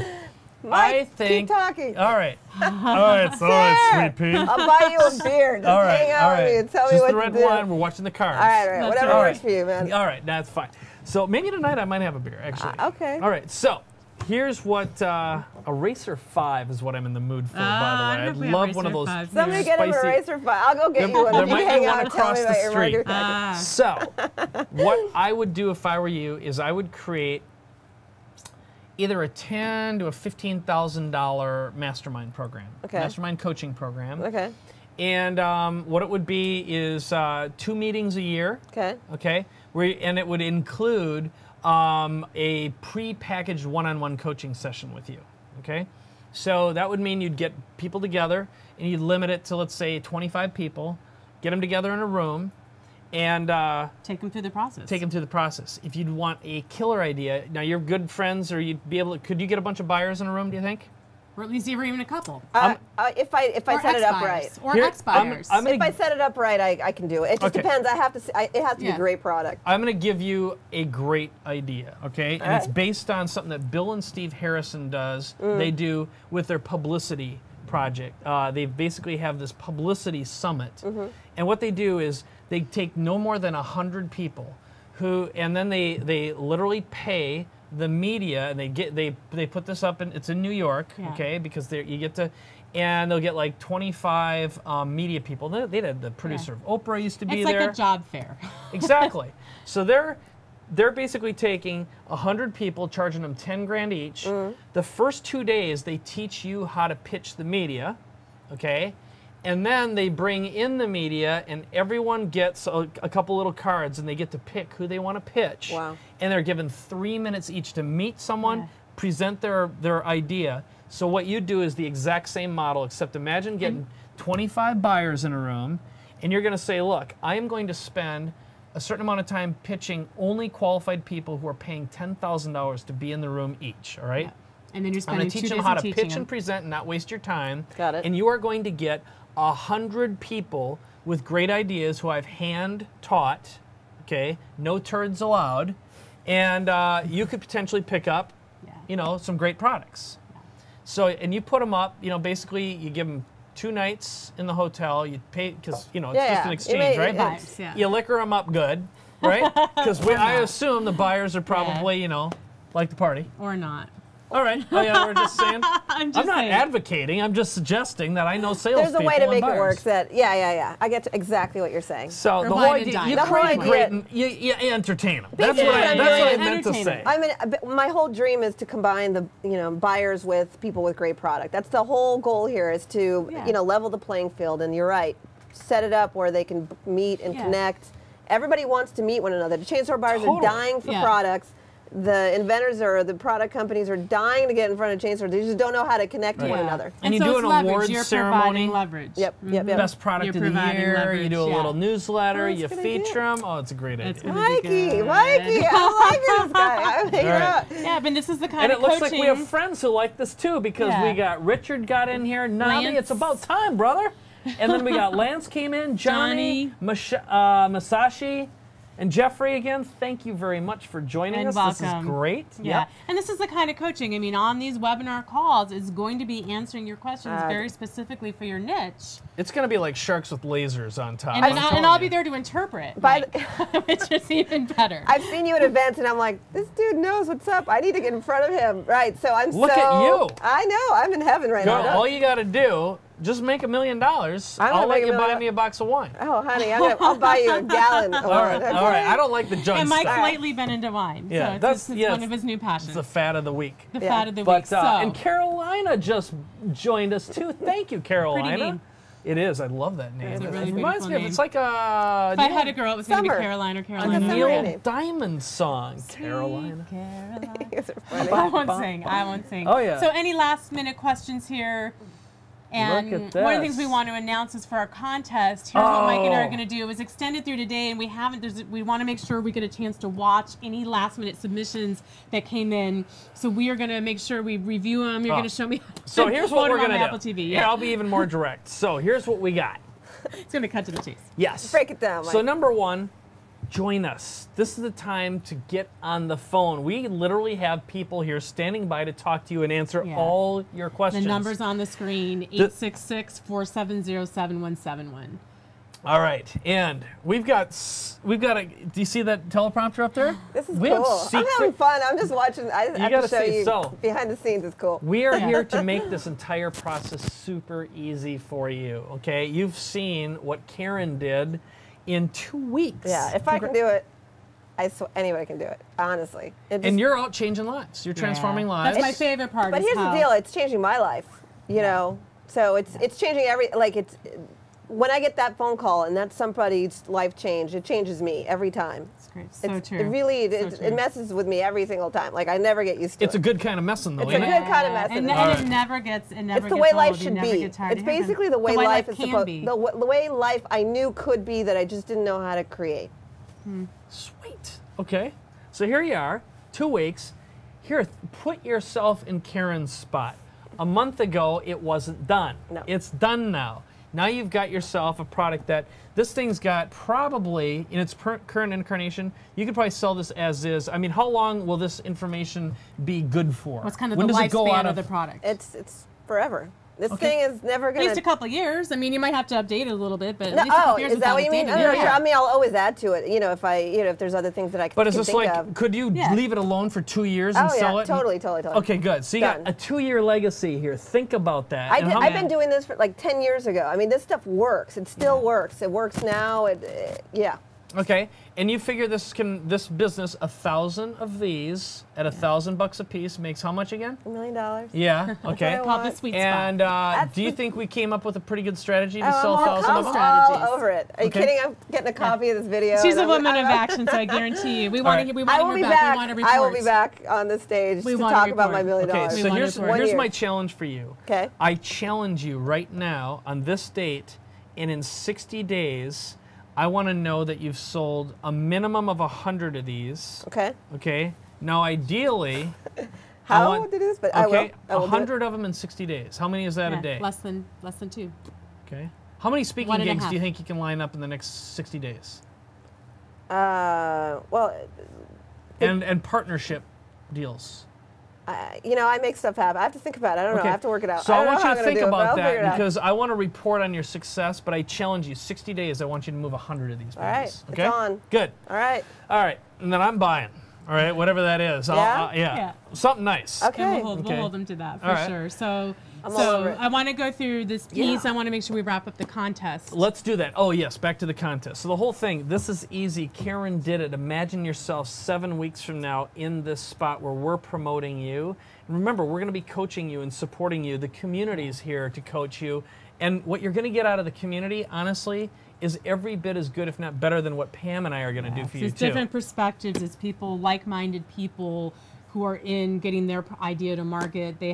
Mike, I think. keep talking. All right. All right, sweet pea. I'll buy you a beer. Just All right. hang out All with me right. and tell me Just what the red to do. wine. We're watching the cards. All right. That's Whatever all works for you, man. All right. That's fine. So maybe tonight I might have a beer, actually. Okay. All right. So here's what a Racer 5 is what I'm in the mood for, by the way. if we I'd have love one of Racer those. 5s Somebody here. get him a Spicy. Racer 5. I'll go get There- you one. there You might be hang one out and tell across me the about your street. margarita. So, what I would do if I were you is I would create either a $10,000 to a $15,000 mastermind program, Okay. mastermind coaching program. Okay. And what it would be is 2 meetings a year. Okay. Okay, and it would include a pre-packaged one-on-one coaching session with you. Okay, so that would mean you'd get people together and you'd limit it to, let's say, 25 people, get them together in a room, and Take them through the process. take them through the process. If you'd want a killer idea, now you're good friends, or you'd be able to, could you get a bunch of buyers in a room, do you think? Or at least even a couple. If I set it up right. Or Here, ex-buyers. I'm gonna If I set it up right, I can do it. It just Okay. depends. I have to. It has to be Yeah. a great product. I'm going to give you a great idea, okay? And it's right. based on something that Bill and Steve Harrison does. They do with their publicity project. They basically have this Publicity Summit. And what they do is they take no more than 100 people and then they literally pay the media, and they put this up, and it's in New York, Yeah. okay? Because you get to, and they'll get like 25 media people. They had the producer of Oprah used to be it's there. like a job fair. Exactly. So they're basically taking 100 people, charging them 10 grand each. The first 2 days, they teach you how to pitch the media, okay? And then they bring in the media, and everyone gets a couple little cards, and they get to pick who they want to pitch. Wow. And they're given 3 minutes each to meet someone, Yeah. present their idea. So what you do is the exact same model, except imagine getting 25 buyers in a room, and you're going to say, look, I am going to spend a certain amount of time pitching only qualified people who are paying $10,000 to be in the room each, all right? Yeah. And then you're I'm spending going to 2 teach days them how to teaching pitch them. and present and not waste your time. Got it. And you are going to get 100 people with great ideas who I've hand taught, okay? No turds allowed. And you could potentially pick up, Yeah. some great products. So, and you put them up, basically you give them 2 nights in the hotel. You pay because it's Yeah, just yeah. an exchange, right? Vibes, yeah. You liquor them up good, right? Because I assume the buyers are probably like the party. Or not. All right. Oh yeah, we're just saying. I'm just not saying. advocating. I'm just suggesting that I know salespeople. There's a way to and make it buyers. work. That yeah. I get exactly what you're saying. So the whole wine and idea, dine. you The whole create idea- great, and you entertain them. That's Basically, what I I'm doing meant to entertain say. them. My whole dream is to combine the buyers with people with great product. That's the whole goal here, is to level the playing field. And you're right, set it up where they can meet and connect. Everybody wants to meet one another. The chain store buyers are dying for products. The inventors or the product companies are dying to get in front of chain stores. They just don't know how to connect to one another. And you so do it's an leverage. awards You're ceremony. providing leverage. Yep. Best product You're of the providing year. leverage, You do a yeah. little newsletter. That's You a good feature them. Oh, it's a great It's idea. gonna be Mikey, good. I like this guy. I'm hanging All right. out. Yeah, but this is the kind And of it looks coaching. like we have friends who like this too, because we got Richard got in here. Nabi, Lance. it's about time, brother. And then we got Lance came in, Johnny, Masashi, and Jeffrey again. Thank you very much for joining us. Welcome. This is great. Yeah, Yep. and this is the kind of coaching. I mean, on these webinar calls, is going to be answering your questions very specifically for your niche, It's going to be like sharks with lasers on top. and, I'm telling I'll you. be there to interpret, By which is even better. I've seen you at events, and I'm like, this dude knows what's up. I need to get in front of him. Right, so I'm Look at you. I know, I'm in heaven right Girl, now. all you got to do, just make $1 million. gonna I'll let make you $1 buy million. me a box of wine. Oh, honey, I'll buy you a gallon. All right. I don't like the junk And Mike's stuff. lately been into wine, Yeah, so that's- it's yeah, one of his new passions. It's the fat of the week. The fat of the week. But So, and Carolina just joined us too. Thank you, Carolina. name. It is. I love that name. It's a It really reminds beautiful me of. name. It's like a if I had a girl, it was going to be Summer. Caroline or Like a Carolina. summer Neil name. Diamond song. Carolina. Carolina. These are funny. I won't sing. I won't sing. Oh, yeah. So any last minute questions here? And Look at one of the things this. we want to announce is for our contest. Here's what Mike and I are Oh. going to do. It was extended through today, and we haven't. We want to make sure we get a chance to watch any last minute submissions that came in. So we are going to make sure we review them. You're Oh. going to show me. So here's what Photo we're on gonna my do. Apple TV. Here, Yeah, I'll be even more direct. So here's what we got. it's going to cut to the chase. Yes. Break it down, Mike. So number one, join us. This is the time to get on the phone. We literally have people here standing by to talk to you and answer Yeah. all your questions. The number's on the screen: 866-470-7171. All right, and we've got a. Do you see that teleprompter up there? This is we cool. Have I'm secret, having fun. I'm just watching. I have gotta to show see, you so- behind the scenes. It's cool. We are here to make this entire process super easy for you. Okay, you've seen what Karen did in 2 weeks. Yeah, if I can do it, I swear anybody can do it. Honestly. It just- And you're out changing lives. You're transforming Yeah. lives. That's my favorite part. But is here's how- the deal. It's changing my life. You know, so it's changing it's. When I get that phone call and that's somebody's life change, it changes me every time. It's great. So It's, true. It really So it true. messes with me every single time. Like I never get used to It's it. a good kind of messing, though, It's ain't a it? good kind of mess. And, All and right. it never gets. It never It's the gets way old. life You should never be. get tired It's of hearing basically it. the way life is can supposed. be. The way life I knew could be that I just didn't know how to create. Sweet. Okay. So here you are, 2 weeks. Here, put yourself in Karen's spot. A month ago, it wasn't done. No. It's done now. Now you've got yourself a product that this thing's got probably, in its current incarnation, you could probably sell this as is. I mean, how long will this information be good for? What's kind of When the does it go lifespan out of the product? It's forever. This Okay. thing is never At gonna. least a couple of years. I mean, you might have to update it a little bit, but No, at least a couple oh, years is that what you without mean? updating No, it. sure. Yeah. I mean, I'll always add to it. You know, if there's other things that I But is can this think like, of. could you Yeah. leave it alone for 2 years and Oh sell yeah, it? totally. Okay, good. So you Done. got a 2-year legacy here. Think about that. And how I've been doing this for like 10 years ago. I mean, this stuff works. It still works. It works now. Yeah. Okay, and you figure this business, 1,000 of these at $1,000 a piece makes how much again? $1 million. Yeah. Okay. what I Called the want. sweet spot. And That's do you the- think we came up with a pretty good strategy to Oh, sell I'm 1,000 of them? strategies. all over it. Are you Okay. kidding? I'm getting a copy of this video. She's and a I'm- woman of I'm- action, so I guarantee you. We want right. to. We I want will to be hear back. back. We want a report. I will be back on the stage We to want a talk about my report. $1 million. Okay, We so want here's it for here's you. my challenge for you. Okay. I challenge you right now on this date, and in 60 days, I want to know that you've sold a minimum of 100 of these. Okay. Okay. Now, ideally, How want- to do this? But I will. okay, I will do it. 100 of them in 60 days. How many is that Yeah, a day? less than 2. Okay. How many speaking 1.5. gigs do you think you can line up in the next 60 days? Well, And partnership deals. You know, I make stuff happen. I have to think about it. I don't know. I have to work it out. So I want you to think about that that because I want to report on your success, but I challenge you, 60 days, I want you to move 100 of these babies. All right, okay? it's on. Good. All right. All right, and then I'm buying. All right, whatever that is. Yeah? Something nice. Okay. We'll hold them to that for All right. sure. So, I'm all over it. I want to go through this piece. Yeah. I want to make sure we wrap up the contest. Let's do that. Oh, yes, back to the contest. So the whole thing, this is easy. Karen did it. Imagine yourself 7 weeks from now in this spot where we're promoting you. And remember, we're going to be coaching you and supporting you. The community is here to coach you. And what you're going to get out of the community, honestly, is every bit as good, if not better, than what Pam and I are going to do for you, It's too. different perspectives. It's people, like-minded people who are in getting their idea to market. They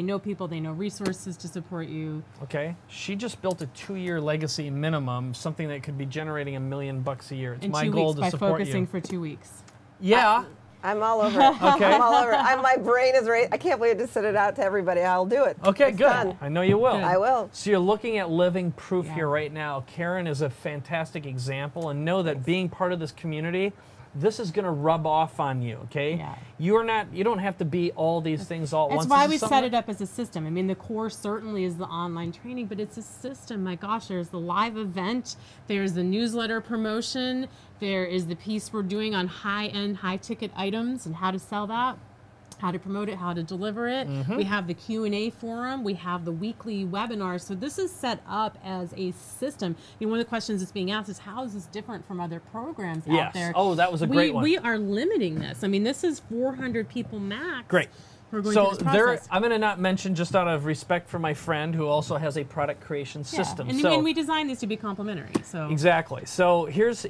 know people, they know resources to support you. Okay. She just built a 2-year legacy minimum, something that could be generating $1 million a year. It's In my 2 goal weeks to by support focusing you. for 2 weeks. Yeah. I'm all over it. Okay. I'm all over it. My brain is ready. I can't wait to send it out to everybody. I'll do it. Okay, It's good. done. I know you will. Good. I will. So you're looking at living proof Yeah. here right now. Karen is a fantastic example, and know that being part of this community, this is going to rub off on you, okay? Yeah. You don't have to be all these things all at once. That's why This we is set something it up as a system. I mean, the core certainly is the online training, but it's a system. My gosh, there's the live event, there's the newsletter promotion, there is the piece we're doing on high-end, high-ticket items and how to sell that, how to promote it, how to deliver it. We have the Q&A forum. We have the weekly webinars. So this is set up as a system. You know, one of the questions that's being asked is, how is this different from other programs Yes. out there? Oh, that was a great one. We are limiting this. I mean, this is 400 people max. Great. We're going So through this process. I'm going to not mention, just out of respect for my friend who also has a product creation system. And, So and we designed these to be complementary. So exactly. So here's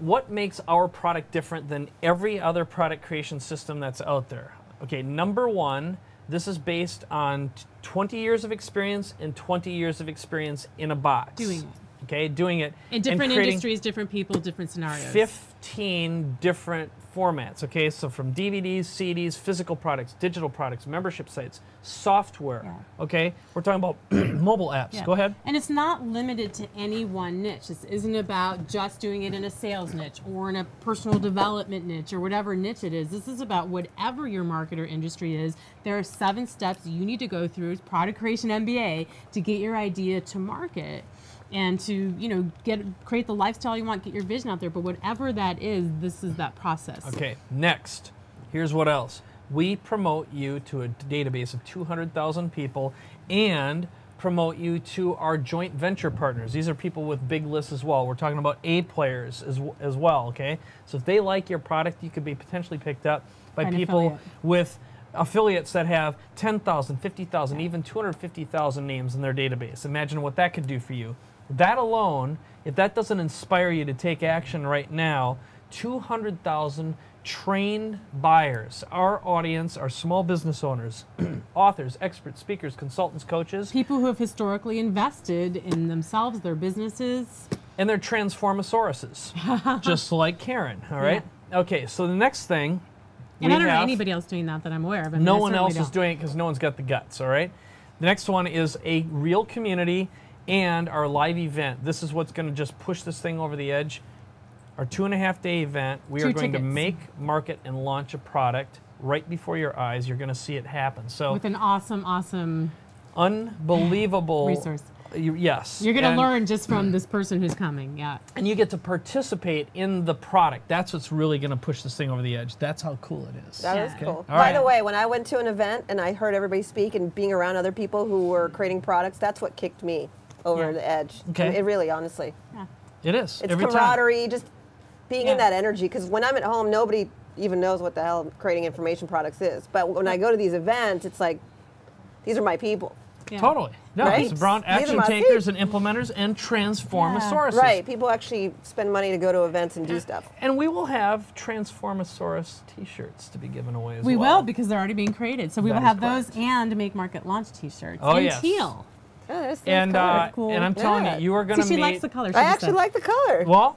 what makes our product different than every other product creation system that's out there. Okay, number one, this is based on 20 years of experience and 20 years of experience in a box. Doing it. Okay, doing it. in different creating industries, different people, different scenarios. 15 different formats, okay? So from DVDs, CDs, physical products, digital products, membership sites, software, Yeah. okay? We're talking about mobile apps. Yeah. Go ahead. And it's not limited to any one niche. This isn't about just doing it in a sales niche or in a personal development niche or whatever niche it is. This is about whatever your market or industry is. There are 7 steps you need to go through, product creation MBA, to get your idea to market and to, you know, create the lifestyle you want, get your vision out there. But whatever that is, this is that process. Okay, next, here's what else. We promote you to a database of 200,000 people and promote you to our joint venture partners. These are people with big lists as well. We're talking about A players as well, okay? So if they like your product, you could be potentially picked up by An people affiliate. with affiliates that have 10,000, 50,000, even 250,000 names in their database. Imagine what that could do for you. That alone, if that doesn't inspire you to take action right now, 200,000 trained buyers, our audience, are small business owners, authors, experts, speakers, consultants, coaches, People who have historically invested in themselves, their businesses. and they're transformasauruses, just like Karen, all right? Okay, so the next thing And I we don't know have- anybody else doing that I'm aware of. I mean, no I one certainly else is don't. doing it because no one's got the guts, all right? The next one is a real community and our live event. This is what's going to just push this thing over the edge. Our 2.5-day event, we 2 are going to tickets. make, market, and launch a product right before your eyes. You're going to see it happen. So With an awesome unbelievable resource. Yes. You're going to And- learn just from this person who's coming. Yeah. And you get to participate in the product. That's what's really going to push this thing over the edge. That's how cool it is. That is Okay. cool. All By the right. way, when I went to an event and I heard everybody speak and being around other people who were creating products, that's what kicked me over Yeah. the edge. Okay. It really, honestly. It is. It's every time. camaraderie, just being in Yeah. that energy. Because when I'm at home, nobody even knows what the hell creating information products is. But when I go to these events, it's like, these are my people. Yeah. Totally. No, Right? it's brown These are action my takers and implementers and transformasauruses. Right. People actually spend money to go to events and do stuff. And we will have Transformasaurus t-shirts to be given away as We well. will, because they're already being created. So we That will is have those correct. and make market launch t-shirts. Oh, in yes. teal. Yeah, that's And color. Cool. and I'm telling Yeah. you, you are going See, to she meet. likes the color. I actually like the color. Well,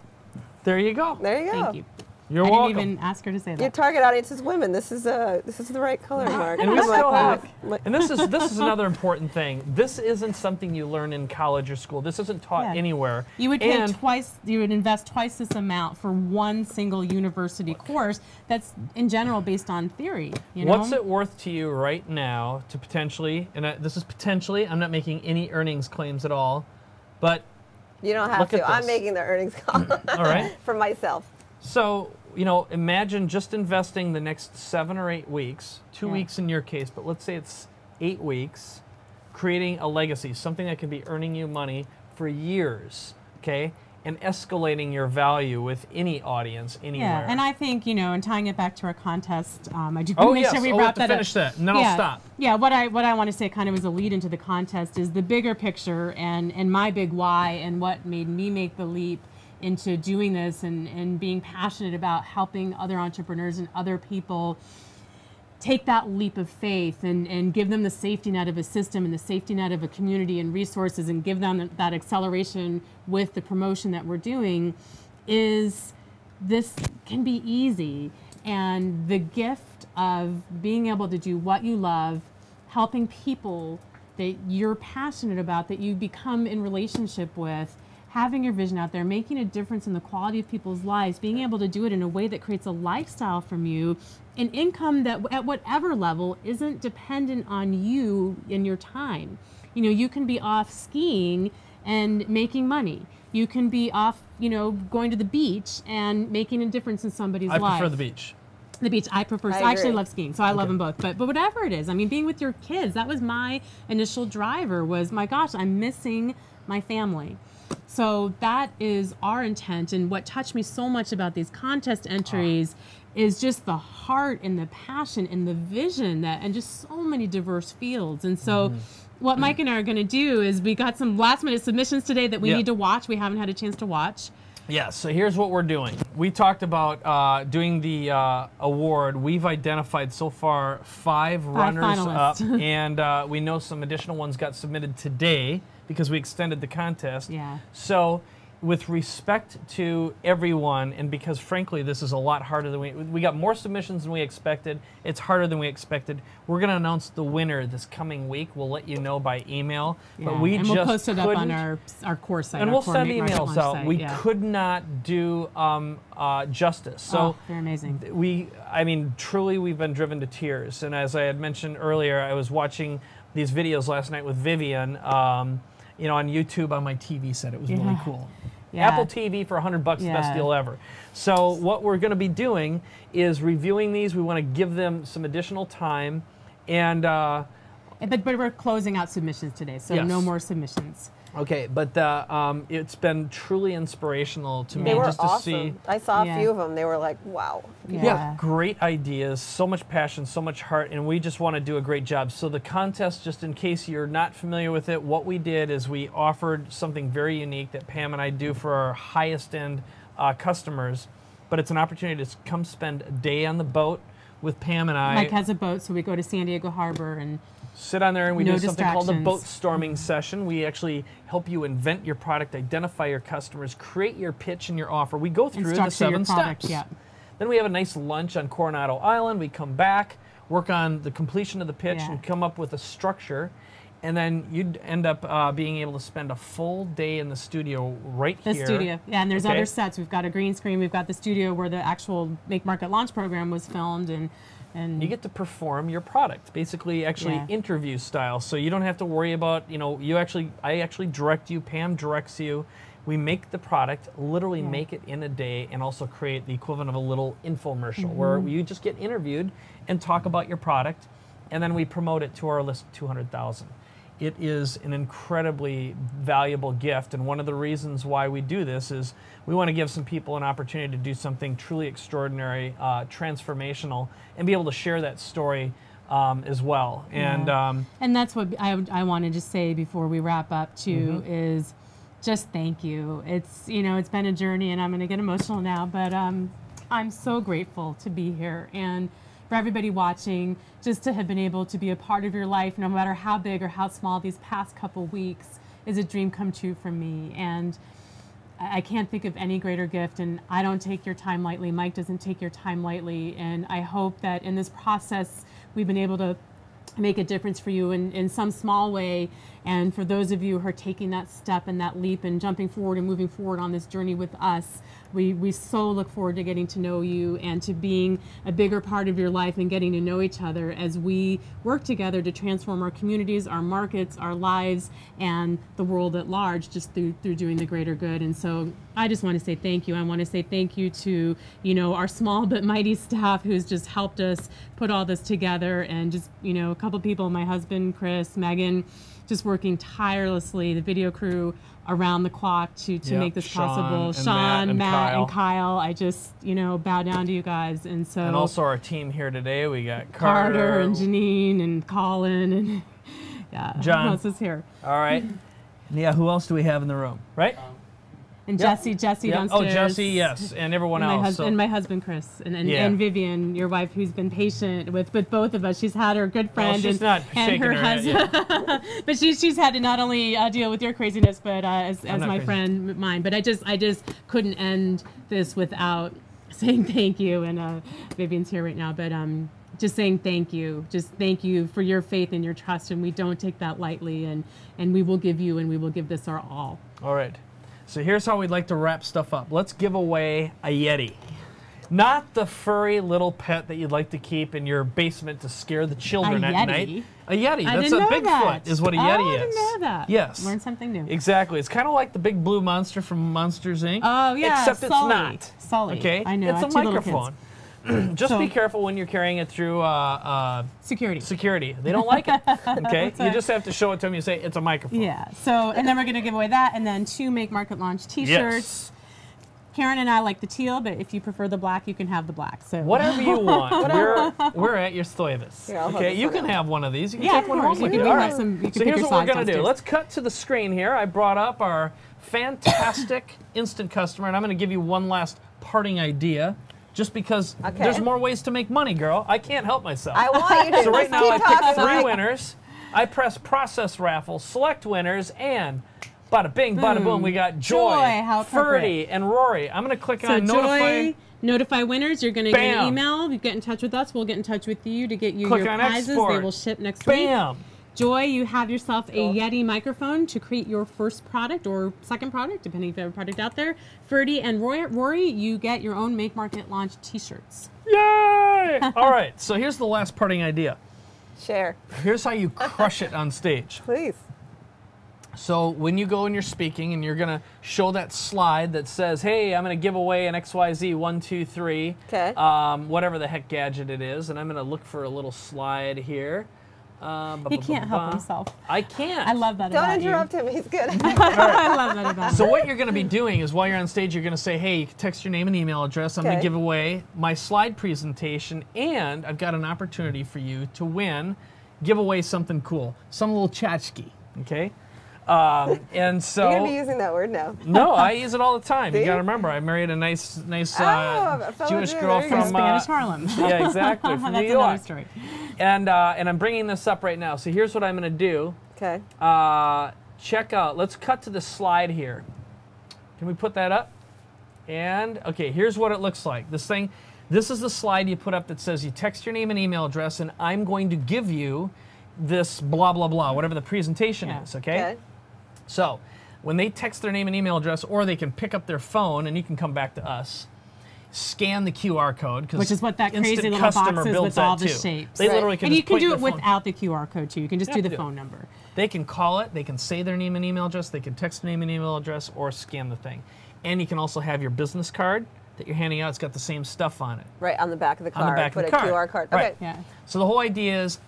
there you go. There you go. Thank you. You're I welcome. didn't even ask her to say that. Your target audience is women. This is the right color, Mark. And we I'm still like, have, and this is another important thing. This isn't something you learn in college or school. This isn't taught anywhere. You would pay twice. You would invest twice this amount for one single university course that's in general based on theory. You know? What's it worth to you right now to potentially? And this is potentially. I'm not making any earnings claims at all, but you don't have look to. at I'm this. making the earnings call. All right. For myself. So, you know, imagine just investing the next 7 or 8 weeks, 2 weeks in your case, but let's say it's 8 weeks, creating a legacy, something that can be earning you money for years, okay? And escalating your value with any audience, anywhere. Yeah, and I think, you know, and tying it back to our contest, I do Oh, make yes. sure we We have wrap to that finish up. that, and then I'll stop. Yeah, what I want to say kind of as a lead into the contest is the bigger picture and my big why and what made me make the leap into doing this and being passionate about helping other entrepreneurs and other people take that leap of faith and give them the safety net of a system and the safety net of a community and resources and give them that acceleration with the promotion that we're doing is this can be easy. And the gift of being able to do what you love, helping people that you're passionate about, that you become in relationship with, having your vision out there, making a difference in the quality of people's lives, being able to do it in a way that creates a lifestyle from you, an income that at whatever level isn't dependent on you and your time. You know, you can be off skiing and making money. You can be off, you know, going to the beach and making a difference in somebody's life. I prefer the beach. The beach, I prefer. I actually love skiing, so I love them both. But whatever it is, I mean, being with your kids, that was my initial driver. Was my gosh, I'm missing my family. So that is our intent, and what touched me so much about these contest entries is just the heart and the passion and the vision that, and just so many diverse fields. And so what Mike and I are going to do is we got some last minute submissions today that we need to watch. We haven't had a chance to watch. Yeah, so here's what we're doing. We talked about doing the award. We've identified so far 5 runners up, and we know some additional ones got submitted today because we extended the contest. Yeah. So with respect to everyone, and because frankly this is a lot harder than we got more submissions than we expected, it's harder than we expected. We're going to announce the winner this coming week. We'll let you know by email. Yeah. But we and just we'll post it up on couldn't- our course site. and our we'll core send Make Market emails Launch out. site. We could not do justice. So they're amazing. I mean, truly, we've been driven to tears. And as I had mentioned earlier, I was watching these videos last night with Vivian, you know, on YouTube on my TV set. It was really cool. Yeah. Apple TV for $100, the best deal ever. So what we're going to be doing is reviewing these. We want to give them some additional time, and But we're closing out submissions today, so no more submissions. okay. But it's been truly inspirational to me They were just to awesome. see. I saw a few of them. They were like, wow. Yeah, great ideas, so much passion, so much heart, and we just want to do a great job. So the contest, just in case you're not familiar with it, what we did is we offered something very unique that Pam and I do for our highest end customers, but it's an opportunity to come spend a day on the boat with Pam and I. Mike has a boat, so we go to San Diego Harbor and sit on there and we no do something called a boat distractions. storming session. We actually help you invent your product, identify your customers, create your pitch and your offer. We go through the structure 7 your product, steps. yeah. Then we have a nice lunch on Coronado Island. We come back, work on the completion of the pitch, and come up with a structure. And then you'd end up being able to spend a full day in the studio right the here. studio. Yeah, and there's other sets. We've got a green screen. We've got the studio where the actual Make Market Launch program was filmed, and you get to perform your product, basically interview style. So you don't have to worry about, you know, I actually direct you, Pam directs you. We make the product, literally make it in a day, and also create the equivalent of a little infomercial where you just get interviewed and talk about your product, and then we promote it to our list of 200,000. It is an incredibly valuable gift, and one of the reasons why we do this is we want to give some people an opportunity to do something truly extraordinary, transformational, and be able to share that story as well. And that's what I wanted to say before we wrap up too, is just thank you. It's, you know, it's been a journey, and I'm going to get emotional now, but I'm so grateful to be here, and for everybody watching, just to have been able to be a part of your life, no matter how big or how small, these past couple weeks is a dream come true for me. And I can't think of any greater gift, and I don't take your time lightly. Mike doesn't take your time lightly, and I hope that in this process we've been able to make a difference for you in some small way. And for those of you who are taking that step and that leap and jumping forward and moving forward on this journey with us, we so look forward to getting to know you and to being a bigger part of your life and getting to know each other as we work together to transform our communities, our markets, our lives, and the world at large, just through doing the greater good. And so I just want to say thank you. I want to say thank you to, our small but mighty staff who's just helped us put all this together, and just, a couple people, my husband, Chris, Megan, just working tirelessly, the video crew around the clock to make this possible. Sean, Matt, and Kyle. I just, bow down to you guys. And so, and also our team here today, we got Carter and Janine and Colin and John. Who else is here? All right. Yeah, who else do we have in the room? Right? And Jesse downstairs. Oh, Jesse, yes, and everyone else. And my husband, Chris, and Vivian, your wife, who's been patient with both of us. She's had her good friend. Well, she's not shaking her head yet. But she's had to not only deal with your craziness, but as my friend, mine. But I just couldn't end this without saying thank you. And Vivian's here right now, but just saying thank you. Just thank you for your faith and your trust, and we don't take that lightly. And we will give you, and we will give this our all. All right. So here's how we'd like to wrap stuff up. Let's give away a Yeti. Not the furry little pet that you'd like to keep in your basement to scare the children at night. A Yeti. That's a Bigfoot is what a Yeti is. I didn't know that. Yes. Learn something new. Exactly. It's kind of like the big blue monster from Monsters, Inc. Oh, yeah. Except it's not. Sully. Okay? I know. It's a microphone. Just be careful when you're carrying it through security. They don't like it. Okay? You just have to show it to them. You say, it's a microphone. Yeah. So, and then we're going to give away that, and then 2 Make Market Launch t-shirts. Yes. Karen and I like the teal, but if you prefer the black, you can have the black. So whatever you want. We're at your Stoivus. Okay, you can have one of these. You can take one home with you. All right. So here's what we're going to do. Let's cut to the screen here. I brought up our fantastic instant customer, and I'm going to give you one last parting idea. Just because there's more ways to make money, girl. I can't help myself. I want you to. So right now I picked 3 winners. I press process raffle, select winners, and bada bing, bada boom. We got Joy, Ferdy, and Rory. I'm going to click on notify winners. You're going to get an email. You get in touch with us. We'll get in touch with you to get you your prizes. Export. They will ship next week. Bam. Joy, you have yourself a Yeti microphone to create your first product or second product, depending if you have a product out there. Ferdy and Rory, you get your own Make Market Launch t-shirts. Yay! All right, so here's the last parting idea. Share. Here's how you crush it on stage. Please. So when you go and you're speaking and you're going to show that slide that says, hey, I'm going to give away an XYZ 1, 2, 3, whatever the heck gadget it is, and I'm going to look for a little slide here. He can't help himself. I can't. I love that about you. Don't interrupt him. He's good. I love that about him. So what you're going to be doing is while you're on stage, you're going to say, hey, you can text your name and email address. I'm going to give away my slide presentation, and I've got an opportunity for you to give away something cool, some little tchotchke, okay? And so you're gonna be using that word now. No, I use it all the time. You got to remember, I married a nice Jewish girl from Spanish Harlem. Yeah, exactly, from New York. That's another story. And I'm bringing this up right now. So here's what I'm going to do. Okay. Check out. Let's cut to the slide here. Can we put that up? And okay, here's what it looks like. This is the slide you put up that says you text your name and email address, and I'm going to give you this blah blah blah, whatever the presentation is. Okay. So when they text their name and email address, or they can pick up their phone, and you can come back to us, scan the QR code, which is what that crazy little box is with all the shapes. They literally can, and you can do it without the QR code too. You can just do the phone number. They can call it. They can say their name and email address. They can text name and email address, or scan the thing. And you can also have your business card that you're handing out. It's got the same stuff on it. Right on the back of the card. On the back of the card. QR card. Right. Okay. Yeah. So the whole idea is,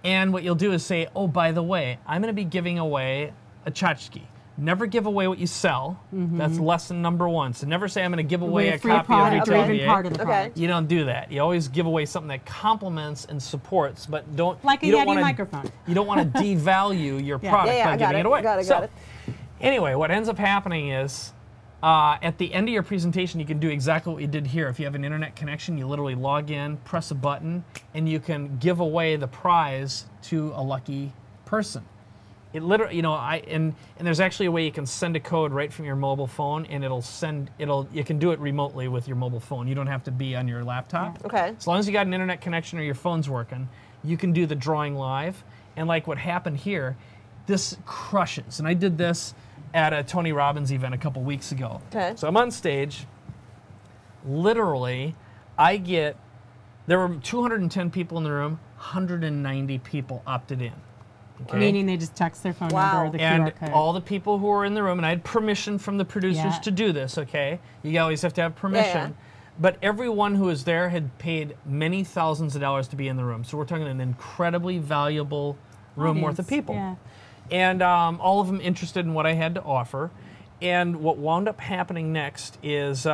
and what you'll do is say, oh, by the way, I'm going to be giving away a tchotchke. Never give away what you sell. That's lesson number 1. So never say I'm going to give away a copy of your or even part of the product. You don't do that. You always give away something that complements and supports, but don't. Like a Yeti microphone. You don't want to devalue your product by giving it away. Got it. Anyway, what ends up happening is, at the end of your presentation, you can do exactly what you did here. If you have an internet connection, you literally log in, press a button, and you can give away the prize to a lucky person. it literally, you know, and there's actually a way you can send a code right from your mobile phone, and you can do it remotely with your mobile phone. You don't have to be on your laptop. Okay. As long as you got an internet connection or your phone's working, you can do the drawing live. And like what happened here, this crushes. And I did this at a Tony Robbins event a couple weeks ago. Okay. So I'm on stage. Literally, there were 210 people in the room, 190 people opted in. Okay? Meaning they just text their phone Wow. number or the And QR code. all the people who were in the room, and I had permission from the producers Yeah. to do this, okay? You always have to have permission. Yeah. But everyone who was there had paid many thousands of dollars to be in the room. So we're talking an incredibly valuable room worth of Audience, people. yeah. And all of them interested in what I had to offer. And what wound up happening next is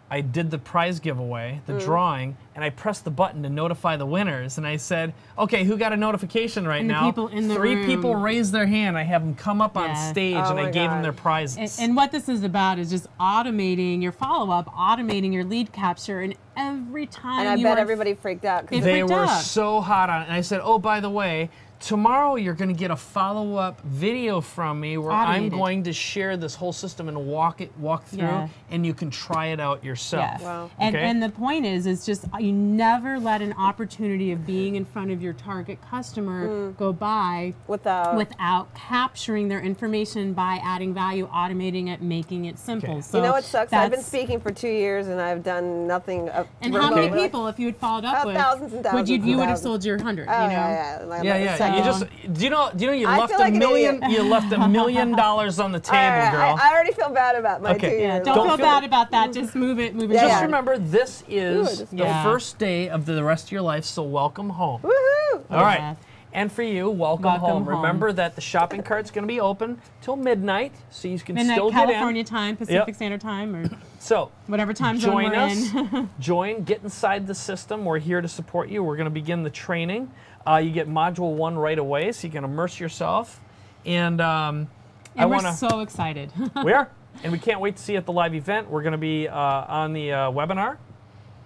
I did the prize giveaway, the drawing, and I pressed the button to notify the winners. And I said, okay, who got a notification right And the now? people in the 3 room. people raised their hand. I have them come up on Yeah. stage, Oh and I my gave them God. their prizes. And what this is about is just automating your follow-up, automating your lead capture, and every time And I you bet are everybody freaked out. 'Cause It they freaked were out. so hot on it. And I said, oh, by the way, tomorrow you're going to get a follow-up video from me where Automated. I'm going to share this whole system and walk through, Yeah. and you can try it out yourself. Yeah. Wow. And, Okay? and the point is just you never let an opportunity of being in front of your target customer go by without capturing their information by adding value, automating it, making it simple. Okay. So you know what sucks? I've been that's- speaking for 2 years and I've done nothing. And how many remotely. people, if you had followed up Oh, with, thousands and thousands you and would have thousands. sold your 100, Oh, you know? Yeah. You just do you know you I left feel like $1 an million idiot. you left $1 million on the table, All right, girl. I already feel bad about my Okay. 2 Yeah, years. don't Don't feel feel- bad about that. Just move it. Yeah, Just yeah. remember, this is just the Yeah. first day of the rest of your life, so welcome home. Woohoo! All right. Yeah. And for you, welcome Welcome home. home. Remember that the shopping cart's going to be open till midnight, so you can Midnight still California get time, Pacific Yep. Standard Time, or in. So whatever time zone join we're us. in. Join. Get inside the system. We're here to support you. We're going to begin the training. You get Module 1 right away, so you can immerse yourself. And I And we're want to. so excited. We are. And we can't wait to see you at the live event. We're going to be on the webinar.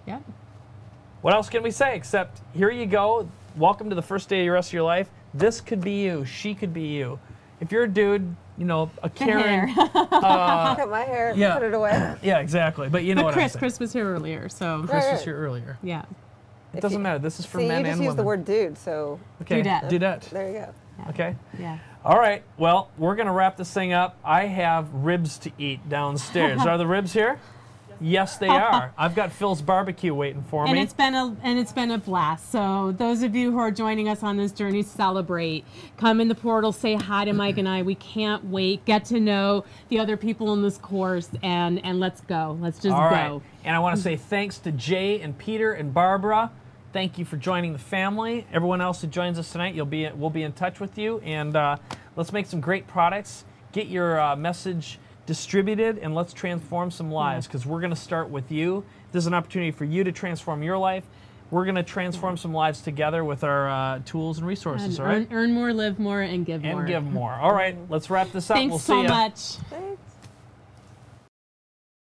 Yeah. What else can we say except here you go. Welcome to the first day of the rest of your life. This could be you. She could be you. If you're a dude, you know, a Karen. hair. Cut my hair, yeah. put it away. Yeah, exactly. But you know But what I'm saying. Chris was here earlier, so Chris was Right. here earlier. yeah. It doesn't matter. This is for See, men you just and used women. the word dude, so Okay. Dudette. Dudette. there you go. Okay. Yeah. All right. Well, we're going to wrap this thing up. I have ribs to eat downstairs. Are the ribs here? Yes, they are. I've got Phil's barbecue waiting for And me. it's been a blast. So those of you who are joining us on this journey, celebrate. Come in the portal, say hi to Mike and I. We can't wait. Get to know the other people in this course, and let's go. Let's just All go. right. And I want to say thanks to Jay and Peter and Barbara. Thank you for joining the family. Everyone else who joins us tonight, we'll be in touch with you. And let's make some great products. Get your message distributed, and let's transform some lives, because we're going to start with you. This is an opportunity for you to transform your life. We're going to transform some lives together with our tools and resources, And all right? earn more, live more, and give more. And give more. All right, let's wrap this up. Thanks we'll so see ya. much.